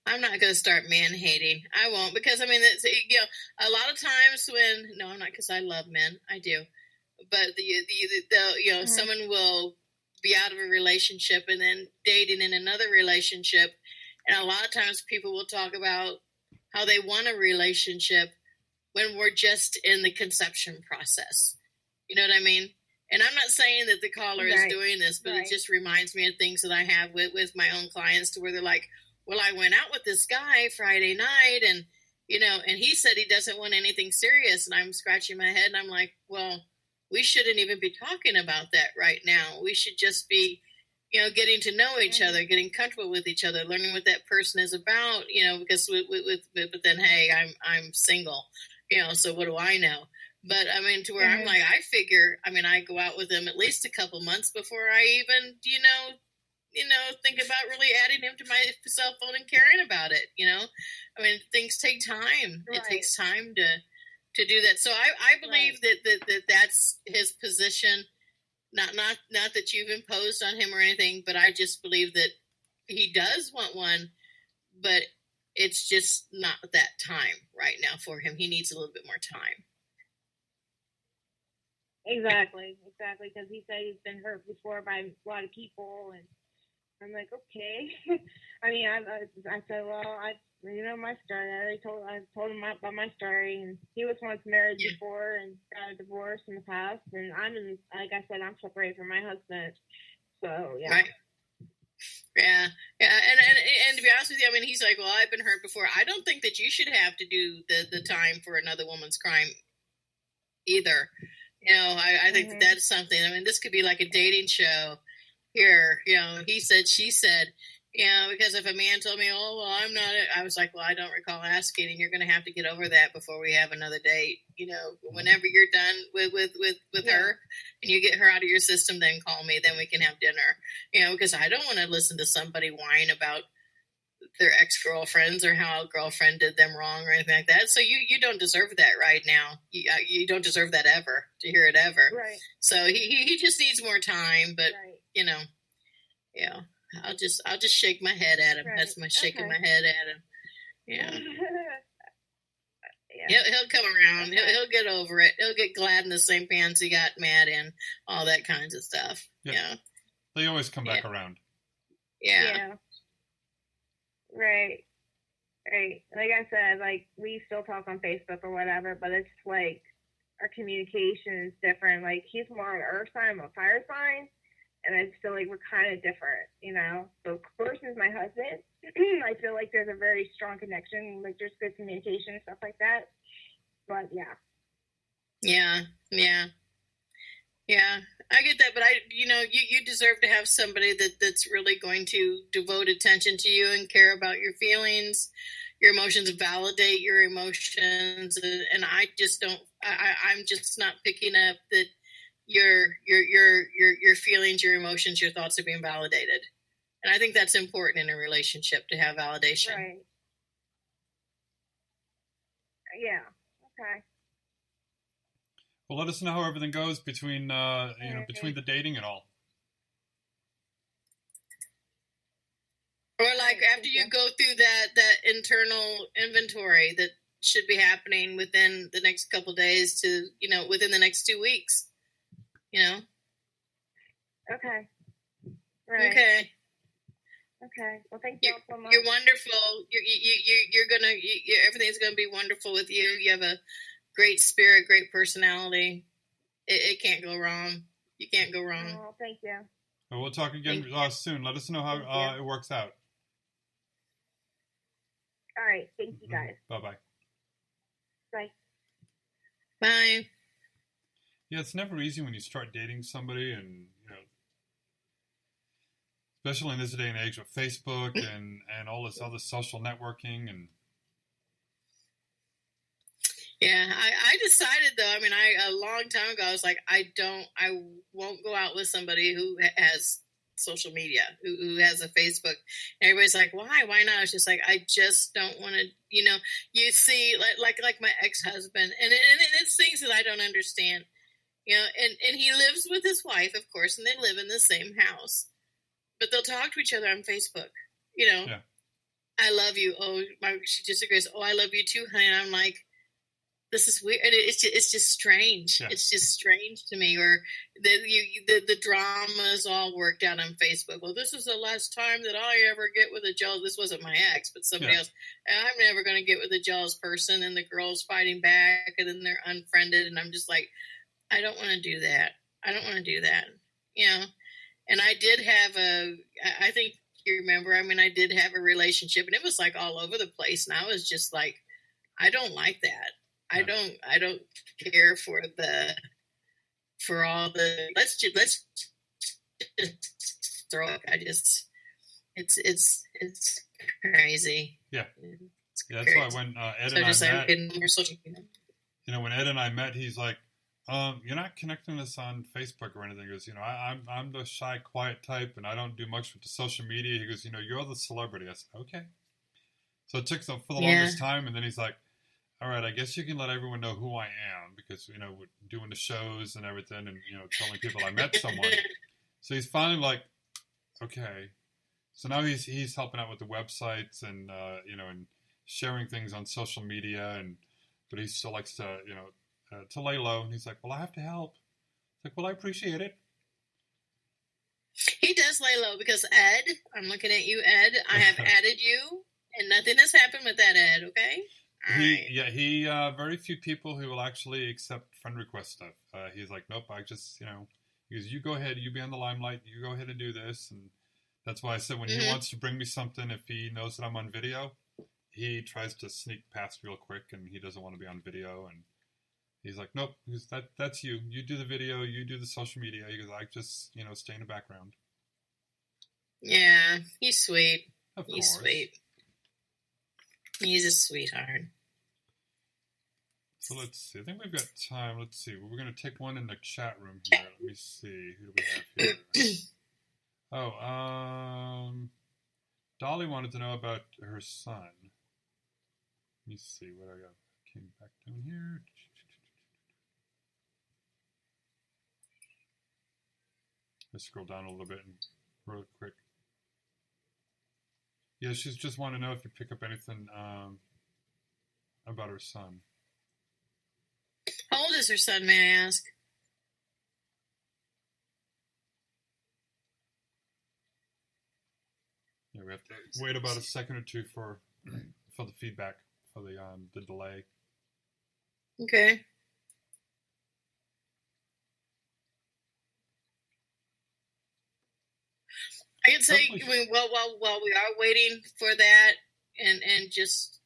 I'm not going to start man hating. I won't, because I mean, it's, a lot of times no, I'm not, because I love men, I do, but someone will be out of a relationship and then dating in another relationship. And a lot of times people will talk about how they want a relationship when we're just in the conception process. You know what I mean? And I'm not saying that the caller is doing this, but it just reminds me of things that I have with my own clients, to where they're like, well, I went out with this guy Friday night, and, you know, and he said he doesn't want anything serious. And I'm scratching my head, and I'm like, well, we shouldn't even be talking about that right now. We should just be, you know, getting to know each other, getting comfortable with each other, learning what that person is about, you know, because but then, hey, I'm single, you know, so what do I know? But I mean, to where I'm like, I figure, I mean, I go out with him at least a couple months before I even, you know, think about really adding him to my cell phone and caring about it. You know, I mean, things take time. It takes time to do that. So I believe that that's his position. Not that you've imposed on him or anything, but I just believe that he does want one, but it's just not that time right now for him. He needs a little bit more time. Exactly, because he said he's been hurt before by a lot of people, and I'm like, okay. I mean, I said, well, you know my story. I told him about my story, and he was once married before and got a divorce in the past, and like I said, I'm separated from my husband. So yeah. Right. Yeah, and to be honest with you, I mean, he's like, well, I've been hurt before. I don't think that you should have to do the time for another woman's crime either. You know, I think that that's something. I mean, this could be like a dating show here. You know, he said, she said. You know, because if a man told me, oh, well, I'm not, I was like, well, I don't recall asking, and you're going to have to get over that before we have another date. You know, whenever you're done with her and you get her out of your system, then call me, then we can have dinner. You know, because I don't want to listen to somebody whine about their ex-girlfriends or how a girlfriend did them wrong or anything like that. So you don't deserve that right now. You don't deserve that ever, to hear it ever. Right. So he just needs more time, but, you know, yeah. I'll just shake my head at him. Right. That's my shaking my head at him. Yeah. He'll come around. Okay. He'll get over it. He'll get glad in the same pants he got mad in. All that kinds of stuff. Yeah. They always come back around. Yeah. Right. Like I said, like we still talk on Facebook or whatever, but it's like our communication is different. Like he's more an earth sign, I'm a fire sign. And I just feel like we're kind of different, you know? So, of course, as my husband, I feel like there's a very strong connection. Like, there's good communication and stuff like that. But, yeah. Yeah. I get that, but you deserve to have somebody that's really going to devote attention to you and care about your feelings, your emotions, validate your emotions. And I just don't, I'm just not picking up that your feelings, your emotions, your thoughts are being validated. And I think that's important in a relationship, to have validation. Right. Yeah. Okay. Well, let us know how everything goes between between the dating and all. Or like after you go through that internal inventory that should be happening within the next couple of days to, within the next 2 weeks. Okay. Right. Okay. Well, thank you all so much. You're wonderful. You're gonna. Everything's gonna be wonderful with you. You have a great spirit, great personality. It can't go wrong. You can't go wrong. Oh, thank you. Well, we'll talk again soon. Let us know how it works out. All right. Thank you, guys. Bye-bye. Bye. Bye. Yeah, it's never easy when you start dating somebody, and especially in this day and age with Facebook and all this other social networking and. Yeah, I decided though. I mean, a long time ago, I was like, I won't go out with somebody who has social media, who has a Facebook. And everybody's like, why not? I was just like, I just don't want to. You see, like my ex-husband, and it's things that I don't understand. And he lives with his wife, of course, and they live in the same house. But they'll talk to each other on Facebook. Yeah. I love you. Oh, she disagrees. Oh, I love you too, honey. And I'm like, this is weird. It's just strange. Yeah. It's just strange to me. Or the drama is all worked out on Facebook. Well, this is the last time that I ever get with a jealous. This wasn't my ex, but somebody else. And I'm never going to get with a jealous person. And the girl's fighting back, and then they're unfriended. And I'm just like, I don't want to do that. I don't want to do that. You know. And I did have I think you remember. I mean, I did have a relationship, and it was like all over the place. And I was just like, I don't like that. I don't care for all the let's just throw it. It's crazy. Yeah. It's That's why when Ed and I met, when Ed and I met, he's like, you're not connecting us on Facebook or anything. He goes, I'm the shy, quiet type, and I don't do much with the social media. He goes, you're the celebrity. I said, okay. So it took for the longest time, and then he's like, all right, I guess you can let everyone know who I am because, we're doing the shows and everything and, telling people I met someone. So he's finally like, okay. So now he's helping out with the websites and, and sharing things on social media. But he still likes to, to lay low. And he's like, well, I have to help. It's like, well, I appreciate it. He does lay low because Ed, I'm looking at you, Ed. I have added you and nothing has happened with that, Ed, okay? He very few people who will actually accept friend request stuff. He's like, nope, I just, he goes, you go ahead, you be on the limelight, you go ahead and do this. And that's why I said when he wants to bring me something, if he knows that I'm on video, he tries to sneak past real quick and he doesn't want to be on video. And he's like, nope, that's you. You do the video, you do the social media. He goes, I just, stay in the background. Yeah, he's sweet. Of course. He's sweet. He's a sweetheart. So let's see. I think we've got time. Let's see. We're going to take one in the chat room here. Let me see. Who do we have here? Dolly wanted to know about her son. Let me see what I got. Came back down here. Let's scroll down a little bit and real quick. Yeah, she's just wanting to know if you pick up anything about her son. How old is her son, may I ask? Yeah, we have to wait about a second or two for the feedback, for the delay. Okay. I can say, while we are waiting for that, and just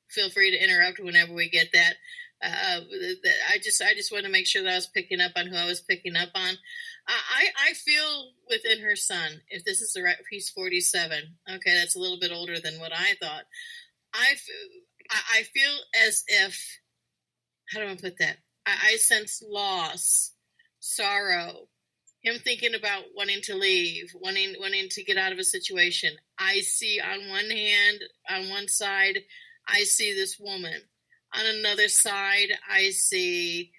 feel free to interrupt whenever we get that. I just want to make sure that I was picking up on who I was picking up on. I feel within her son, if this is the right, he's 47. Okay, that's a little bit older than what I thought. I feel as if, how do I put that? I sense loss, sorrow, him thinking about wanting to leave, wanting to get out of a situation. I see on one side, I see this woman. On another side, I see,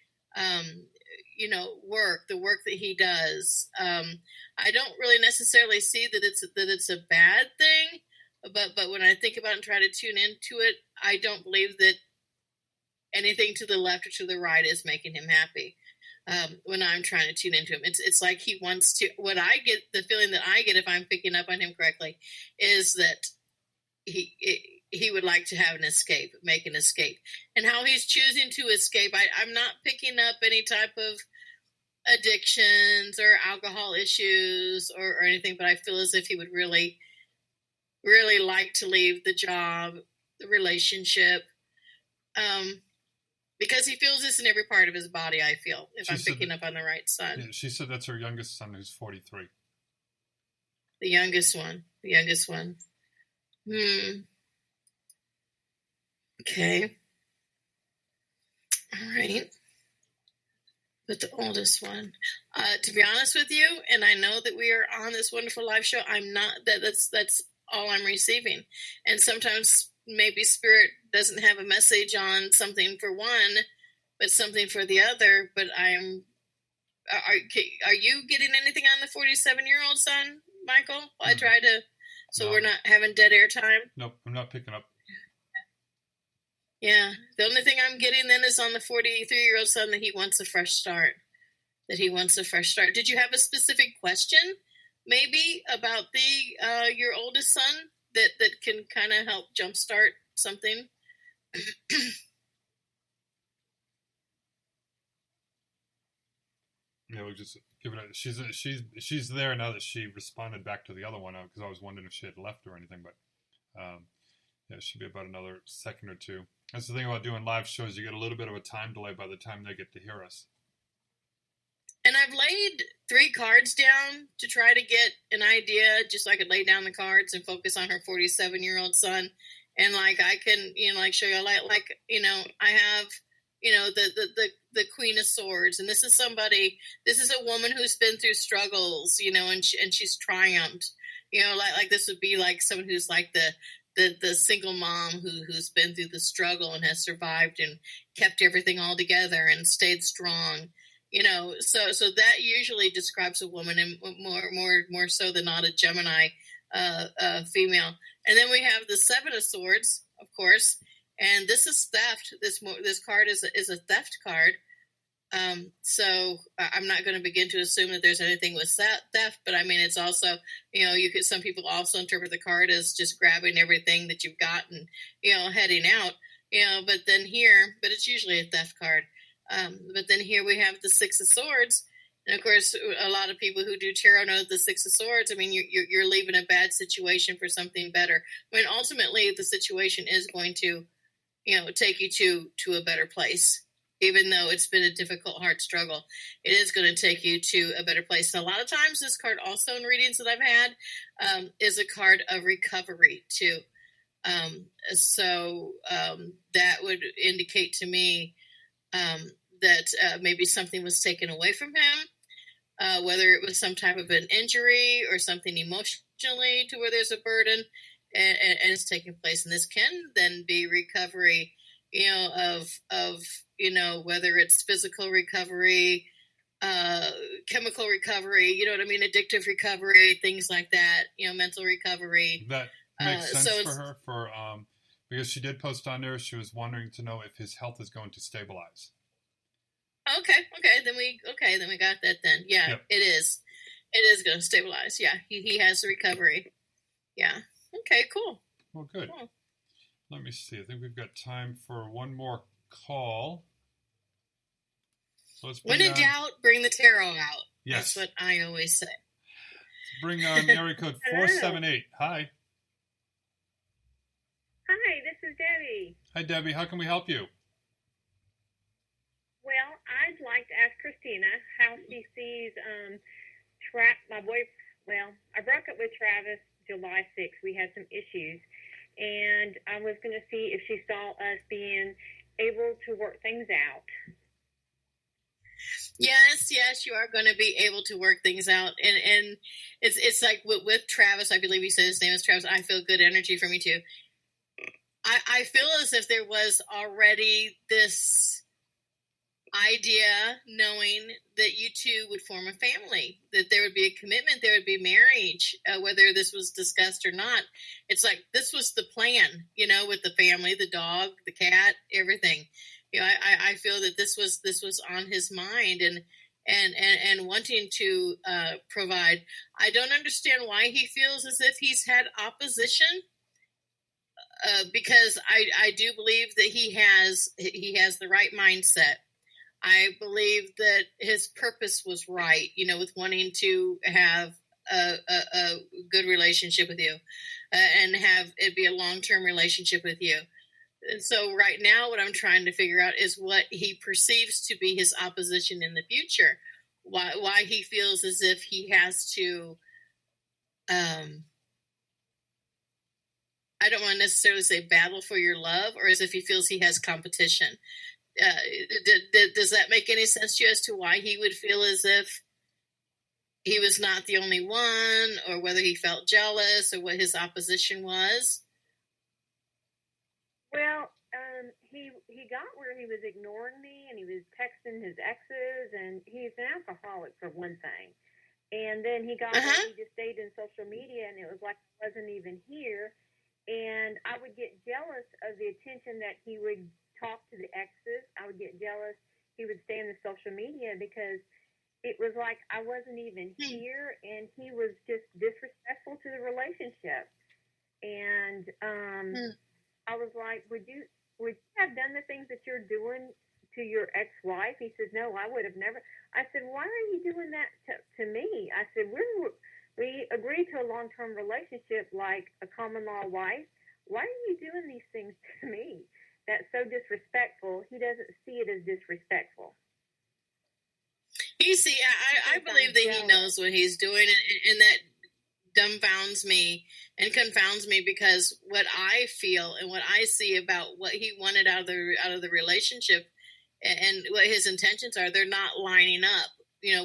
the work that he does. I don't really necessarily see that it's a bad thing, but when I think about it and try to tune into it, I don't believe that anything to the left or to the right is making him happy. When I'm trying to tune into him, it's like he wants to. What I get, the feeling that I get, if I'm picking up on him correctly, is that he would like to have an escape, make an escape. And how he's choosing to escape, I'm not picking up any type of addictions or alcohol issues or anything, but I feel as if he would really, really like to leave the job, the relationship, because he feels this in every part of his body, I feel, if I'm picking up on the right son. Yeah, she said that's her youngest son, who's 43. The youngest one. Okay. All right. But the oldest one. To be honest with you, and I know that we are on this wonderful live show, I'm not, that's all I'm receiving. And sometimes maybe Spirit doesn't have a message on something for one, but something for the other. But are you getting anything on the 47-year-old son, Michael? I try to, so we're not having dead air time. Nope, I'm not picking up. Yeah. The only thing I'm getting then is on the 43-year-old son that he wants a fresh start. Did you have a specific question, maybe about the your oldest son that can kind of help jumpstart something? Yeah, we'll just give it. She's there now that she responded back to the other one because I was wondering if she had left or anything, but yeah, it should be about another second or two. That's the thing about doing live shows; you get a little bit of a time delay by the time they get to hear us. And I've laid 3 cards down to try to get an idea, just so I could lay down the cards and focus on her 47-year-old son. And like I can, show you like I have, the Queen of Swords, and this is a woman who's been through struggles, and she's triumphed. Like this would be like someone who's like the single mom who's been through the struggle and has survived and kept everything all together and stayed strong. So that usually describes a woman, and more so than not a Gemini female. And then we have the 7 of Swords, of course, and this is theft. This card is a theft card. So I'm not going to begin to assume that there's anything with theft, but I mean it's also some people also interpret the card as just grabbing everything that you've got and heading out. But it's usually a theft card. But then here we have the 6 of Swords. And of course, a lot of people who do tarot know the 6 of Swords. I mean, you're leaving a bad situation for something better. When ultimately the situation is going to, take you to a better place. Even though it's been a difficult, hard struggle, it is going to take you to a better place. And a lot of times this card also in readings that I've had is a card of recovery too. So that would indicate to me that maybe something was taken away from him, whether it was some type of an injury or something emotionally to where there's a burden and it's taking place. And this can then be recovery, of whether it's physical recovery, chemical recovery, addictive recovery, things like that, mental recovery. That makes sense for her because she did post on there. She was wondering to know if his health is going to stabilize. Okay. Then we got that then. Yeah, yep. It is going to stabilize. Yeah. He has the recovery. Yeah. Okay, cool. Well, good. Cool. Let me see. I think we've got time for one more call. So when in doubt, bring the tarot out. Yes. That's what I always say. Let's bring on area code 478. Hi. Hi, this is Debbie. Hi, Debbie. How can we help you? Well, I'd like to ask Christina how she sees my boy. Well, I broke up with Travis July 6th. We had some issues, and I was going to see if she saw us being able to work things out. Yes, you are going to be able to work things out, and it's like with Travis. I believe he said his name is Travis. I feel good energy from you too. I feel as if there was already this idea, knowing that you two would form a family, that there would be a commitment, there would be marriage, whether this was discussed or not. It's like this was the plan, with the family, the dog, the cat, everything. I feel that this was on his mind and wanting to provide. I don't understand why he feels as if he's had opposition. Because I do believe that he has the right mindset. I believe that his purpose was right, with wanting to have a good relationship with you and have it be a long-term relationship with you. And so right now what I'm trying to figure out is what he perceives to be his opposition in the future. Why he feels as if he has to I don't want to necessarily say battle for your love, or as if he feels he has competition. Does that make any sense to you as to why he would feel as if he was not the only one, or whether he felt jealous, or what his opposition was? Well, he got where he was ignoring me, and he was texting his exes, and he's an alcoholic for one thing. And then he got where he just stayed in social media, and it was like I wasn't even here. And I would get jealous of the attention that he would talk to the exes. I would get jealous he would stay in the social media because it was like I wasn't even here, and he was just disrespectful to the relationship. And I was like, would you have done the things that you're doing to your ex-wife? He said, no, I would have never. I said, why are you doing that to me? I said, we agreed to a long-term relationship like a common law wife. Why are you doing these things to me? That's so disrespectful. He doesn't see it as disrespectful. You see, I believe that he knows what he's doing, and that dumbfounds me and confounds me, because what I feel and what I see about what he wanted out of the relationship and what his intentions are, they're not lining up.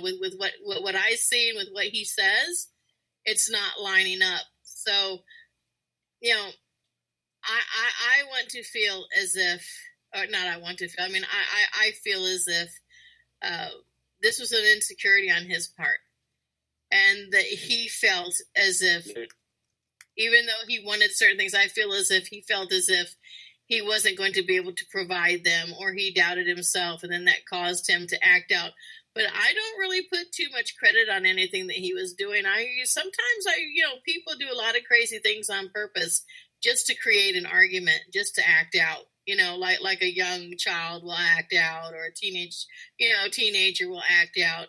With what I see and with what he says, it's not lining up. So, I want to feel as if, or not. I want to feel. I mean, I feel as if this was an insecurity on his part, and that he felt as if, even though he wanted certain things, I feel as if he felt as if he wasn't going to be able to provide them, or he doubted himself, and then that caused him to act out. But I don't really put too much credit on anything that he was doing. Sometimes people do a lot of crazy things on purpose just to create an argument, just to act out. Like a young child will act out, or a teenager will act out.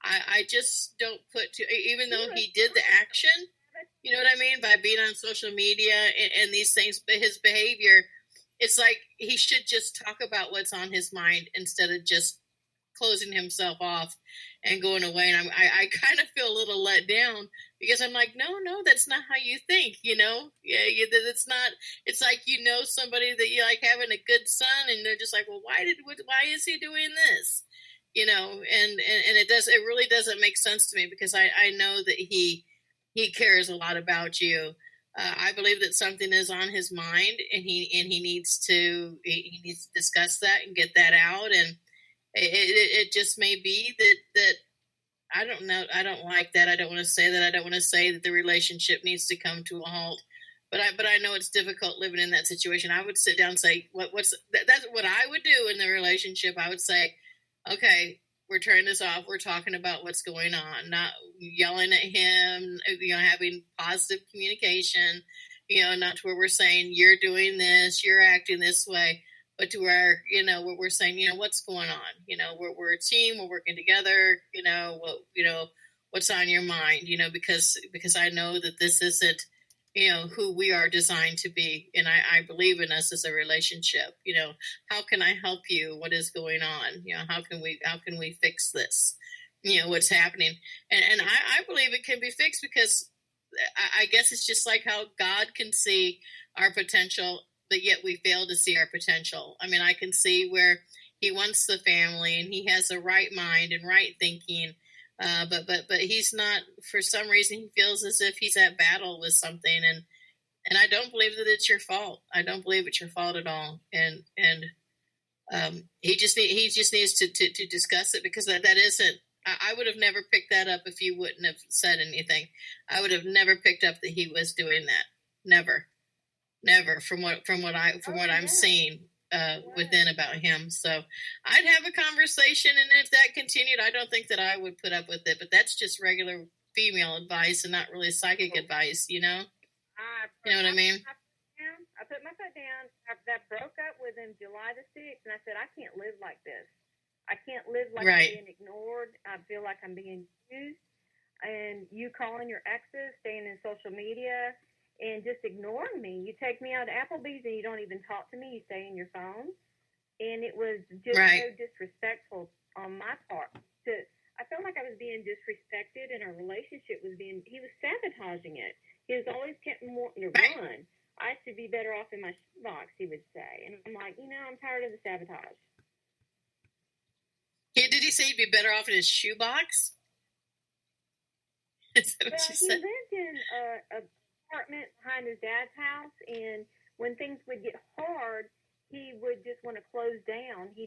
I just don't put even though he did the action, you know what I mean, by being on social media and these things, but his behavior, it's like he should just talk about what's on his mind instead of just closing himself off and going away. And I kind of feel a little let down, because I'm like, no, that's not how you think, it's not. It's like, somebody that you like having a good son, and they're just like, well, why is he doing this? And it really doesn't make sense to me, because I know that he cares a lot about you. I believe that something is on his mind, and he needs to discuss that and get that out. And it just may be that I don't know. I don't like that. I don't want to say that. I don't want to say that the relationship needs to come to a halt. But I know it's difficult living in that situation. I would sit down and say, that's what I would do in the relationship. I would say, okay, we're turning this off. We're talking about what's going on, not yelling at him, having positive communication, not to where we're saying you're doing this, you're acting this way, but to where, what we're saying, what's going on, we're a team, we're working together, what's on your mind, because I know that this isn't, who we are designed to be. And I believe in us as a relationship. How can I help you? What is going on? How can we fix this? What's happening? And I believe it can be fixed, because I guess it's just like how God can see our potential, but yet we fail to see our potential. I mean, I can see where he wants the family, and he has a right mind and right thinking. But he's not, for some reason, he feels as if he's at battle with something. And I don't believe that it's your fault. I don't believe it's your fault at all. And he just needs to discuss it, because that isn't, I would have never picked that up if you wouldn't have said anything. I would have never picked up that he was doing that. Never from what I'm seeing within about him. So I'd have a conversation, and if that continued, I don't think that I would put up with it. But that's just regular female advice, and not really psychic advice, You know what I mean? I put my foot down. That broke up with him July the 6th, and I said, I can't live like this. I can't live like I'm being ignored. I feel like I'm being used. And you calling your exes, staying in social media, and just ignoring me. You take me out to Applebee's and you don't even talk to me. You stay in your phone. And it was just so disrespectful on my part. I felt like I was being disrespected, and our relationship was he was sabotaging it. He was always kept wanting to run. I should be better off in my shoebox, he would say. And I'm like, I'm tired of the sabotage. Yeah, did he say he'd be better off in his shoebox? Is that what you said? He lived in a apartment behind his dad's house, and when things would get hard, he would just want to close down. He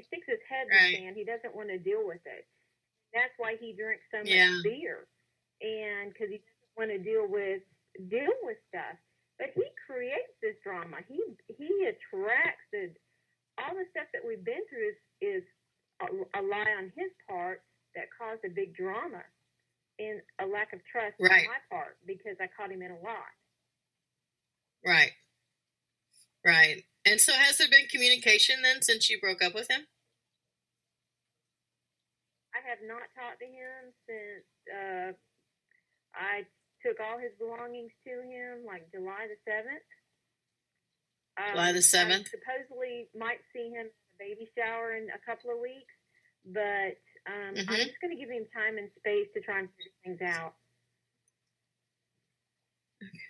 sticks his head in the sand. He doesn't want to deal with it. That's why he drinks so much beer, and because he doesn't want to deal with stuff. but he creates this drama. He attracts it. All the stuff that we've been through is a lie on his part that caused a big drama and a lack of trust on Right. my part because I caught him in a lie. Right. Right. And so has there been communication then since you broke up with him? I have not talked to him since I took all his belongings to him, like July the 7th. July the 7th? I supposedly might see him at the baby shower in a couple of weeks, but I'm just going to give him time and space to try and figure things out.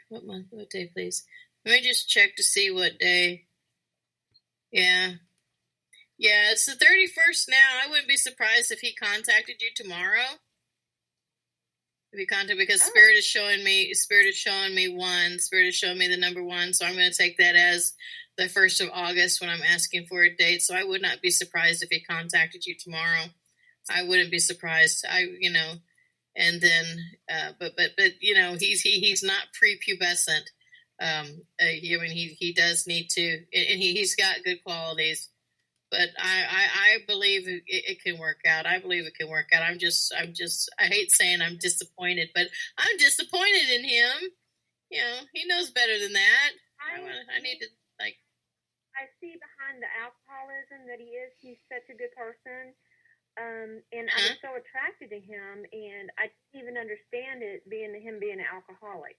What month? What day, please? Let me just check to see what day. Yeah. Yeah, it's the 31st now. I wouldn't be surprised if he contacted you tomorrow. If he contacted, because Spirit is showing me one. Spirit is showing me the number 1. So I'm going to take that as the 1st of August when I'm asking for a date. So I would not be surprised if he contacted you tomorrow. I wouldn't be surprised. And then, but he's not prepubescent. He does need to, and he's got good qualities. But I believe it can work out. I believe it can work out. I hate saying I'm disappointed, but I'm disappointed in him. He knows better than that. I need to, I see behind the alcoholism that he's such a good person. And I was so attracted to him, and I didn't even understand it being an alcoholic.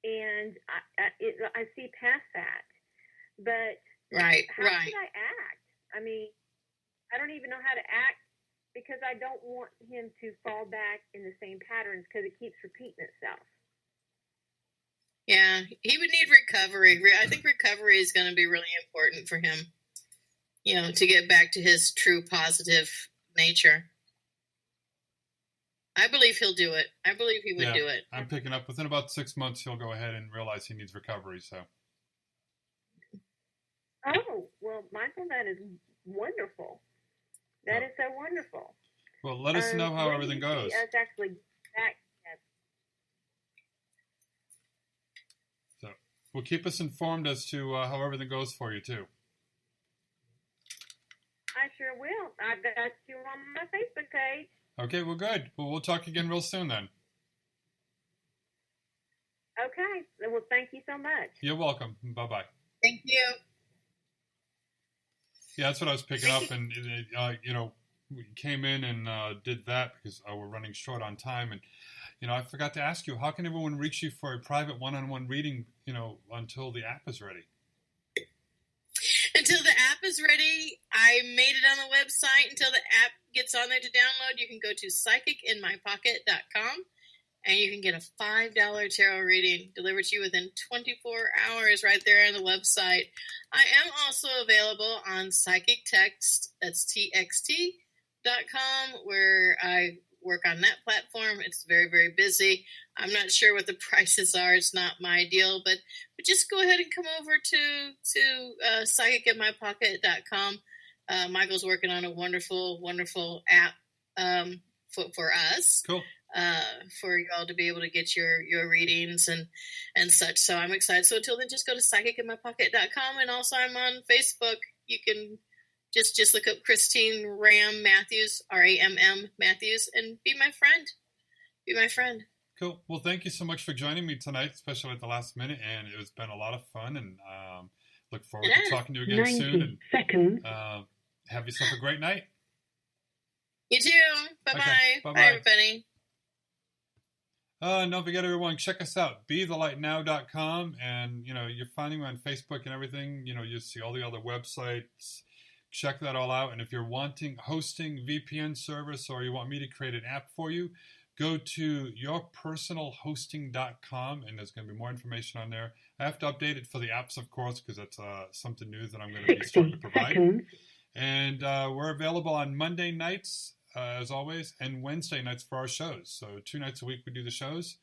And I see past that. But how should I act? I mean, I don't even know how to act because I don't want him to fall back in the same patterns because it keeps repeating itself. Yeah, he would need recovery. I think recovery is going to be really important for him, to get back to his true positive nature. I believe he'll do it. I believe he would do it. I'm picking up within about 6 months, he'll go ahead and realize he needs recovery, so. Oh, well, Michael, that is wonderful. That is so wonderful. Well, let us know how everything goes. Us actually back. So, well, keep us informed as to how everything goes for you, too. I sure will. I've got you on my Facebook page. Okay, well, good. Well, we'll talk again real soon then. Okay. Well, thank you so much. You're welcome. Bye-bye. Thank you. Yeah, that's what I was picking up, and we came in and did that because we're running short on time, and I forgot to ask you, how can everyone reach you for a private one-on-one reading, until the app is ready? Until the app is ready, I made it on the website. Until the app gets on there to download, you can go to psychicinmypocket.com. And you can get a $5 tarot reading delivered to you within 24 hours right there on the website. I am also available on Psychic Text, that's txt.com, where I work on that platform. It's very, very busy. I'm not sure what the prices are. It's not my deal, but just go ahead and come over to psychicinmypocket.com. Michael's working on a wonderful, wonderful app for us. Cool. For you all to be able to get your readings and such. So I'm excited. So until then, just go to psychicinmypocket.com, and also I'm on Facebook. You can just look up Christine Ramm Matthews, Ramm Matthews, and be my friend. Be my friend. Cool. Well, thank you so much for joining me tonight, especially at the last minute, and it's been a lot of fun, and look forward to talking to you again 90 soon. And, seconds. have yourself a great night. You too. Bye-bye. Okay, bye-bye. Bye, everybody. Don't forget, everyone, check us out, BeTheLightNow.com, and, you're finding me on Facebook and everything. You see all the other websites. Check that all out, and if you're hosting VPN service, or you want me to create an app for you, go to yourpersonalhosting.com, and there's going to be more information on there. I have to update it for the apps, of course, because that's something new that I'm going to be starting to provide. Seconds. And we're available on Monday nights, as always, and Wednesday nights for our shows. So 2 nights a week we do the shows.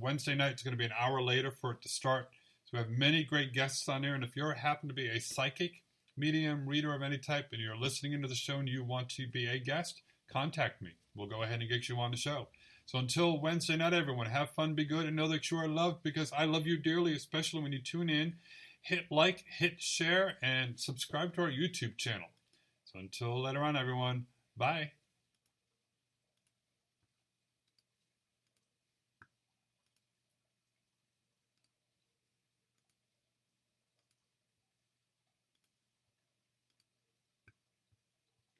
Wednesday night is going to be an hour later for it to start. So we have many great guests on there. And if you happen to be a psychic, medium, reader of any type, and you're listening into the show and you want to be a guest, contact me. We'll go ahead and get you on the show. So until Wednesday night, everyone, have fun, be good, and know that you are loved because I love you dearly, especially when you tune in. Hit like, hit share, and subscribe to our YouTube channel. So until later on, everyone, bye.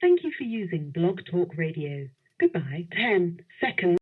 Thank you for using Blog Talk Radio. Goodbye. 10 seconds.